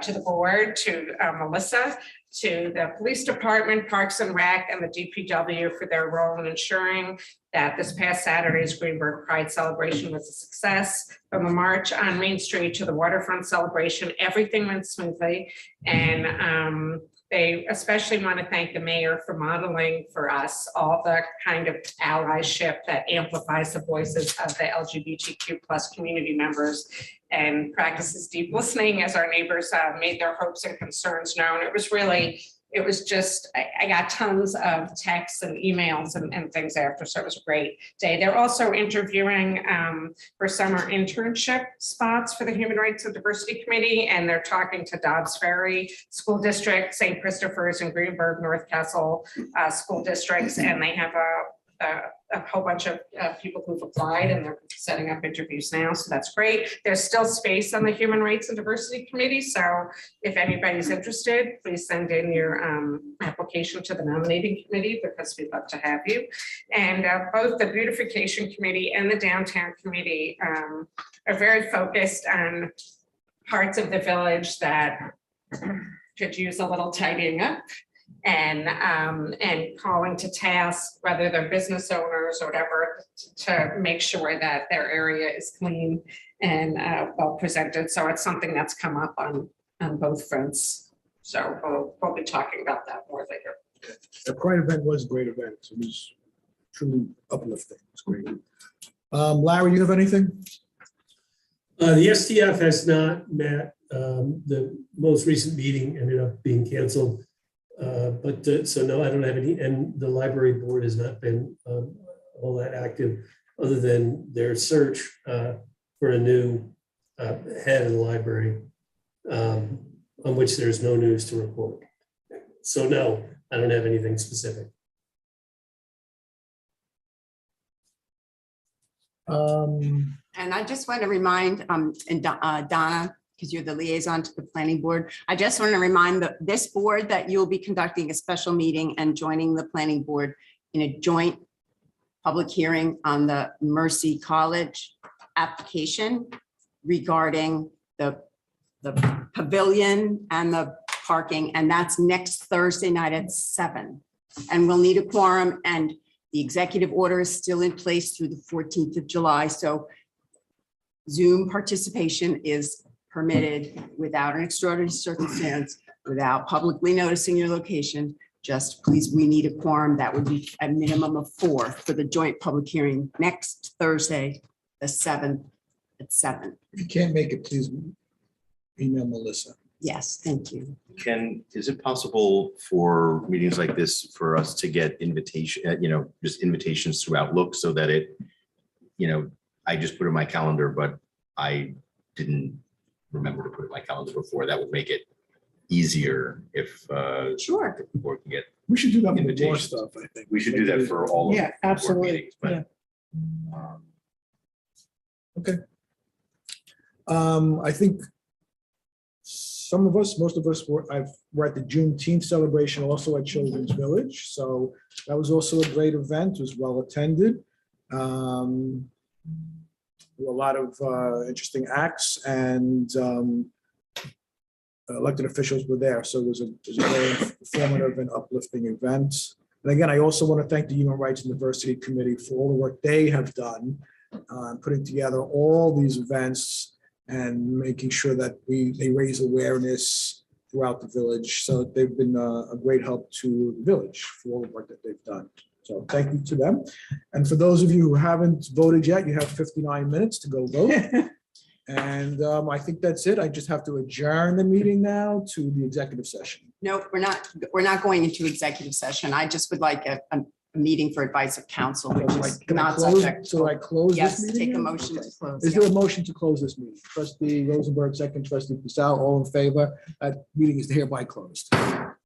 to the board, to Melissa, to the police department, Parks and Rec, and the DPW for their role in ensuring that this past Saturday's Greenberg Pride celebration was a success. From the march on Main Street to the waterfront celebration, everything went smoothly. And they especially want to thank the mayor for modeling for us all the kind of allyship that amplifies the voices of the LGBTQ+ community members and practices deep listening as our neighbors made their hopes and concerns known. It was just, I got tons of texts and emails and things after, so it was a great day. They're also interviewing for summer internship spots for the Human Rights and Diversity Committee, and they're talking to Dobbs Ferry School District, St. Christopher's and Greenberg North Castle school districts, and they have a whole bunch of people who've applied and they're setting up interviews now. So that's great. There's still space on the Human Rights and Diversity Committee. So if anybody's interested, please send in your application to the nominating committee because we'd love to have you. And both the Beautification Committee and the Downtown Committee are very focused on parts of the village that could use a little tidying up. And calling to task, whether they're business owners or whatever, to make sure that their area is clean and well presented. So it's something that's come up on both fronts. So we'll be talking about that more later. The Pride event was a great event. It was truly uplifting. It's great. Larry, you have anything? The STF has not met. The most recent meeting ended up being canceled. So no, I don't have any, and the library board has not been all that active other than their search for a new head of the library on which there's no news to report. So no, I don't have anything specific. And I just want to remind, Donna, because you're the liaison to the planning board, I just want to remind this board that you'll be conducting a special meeting and joining the planning board in a joint public hearing on the Mercy College application regarding the the pavilion and the parking, and that's next Thursday night at 7. And we'll need a quorum, and the executive order is still in place through the 14th of July. So Zoom participation is permitted without an extraordinary circumstance, without publicly noticing your location. Just please, we need a quorum. That would be a minimum of 4 for the joint public hearing next Thursday, the 7th at 7. If you can't make it, please email Melissa. Yes, thank you. Is it possible for meetings like this for us to get invitation, just invitations through Outlook so that it, I just put it in my calendar, but I didn't remember to put it in my calendar before. That would make it easier if Sure. the board can get. We should do that with more invitations. stuff, I think. We should do that for all of Yeah, the board absolutely. meetings, but, Yeah. Okay. I think some of us, most of us were at the Juneteenth celebration also at Children's Village. So that was also a great event, it was well attended. There were a lot of interesting acts, and elected officials were there. So it was a very informative and uplifting event. And again, I also want to thank the Human Rights and Diversity Committee for all the work they have done, putting together all these events and making sure that they raise awareness throughout the village. So they've been a great help to the village for all the work that they've done. So thank you to them. And for those of you who haven't voted yet, you have 59 minutes to go vote. And I think that's it. I just have to adjourn the meeting now to the executive session. No, we're not going into executive session. I just would like a meeting for advice of counsel, which is Can I not close- subject. So I close this Yes, meeting? take a now? motion Okay. to close. Is yeah. there a motion to close this meeting? Trustee Rosenberg, second, trustee Purcell, all in favor? That meeting is hereby closed.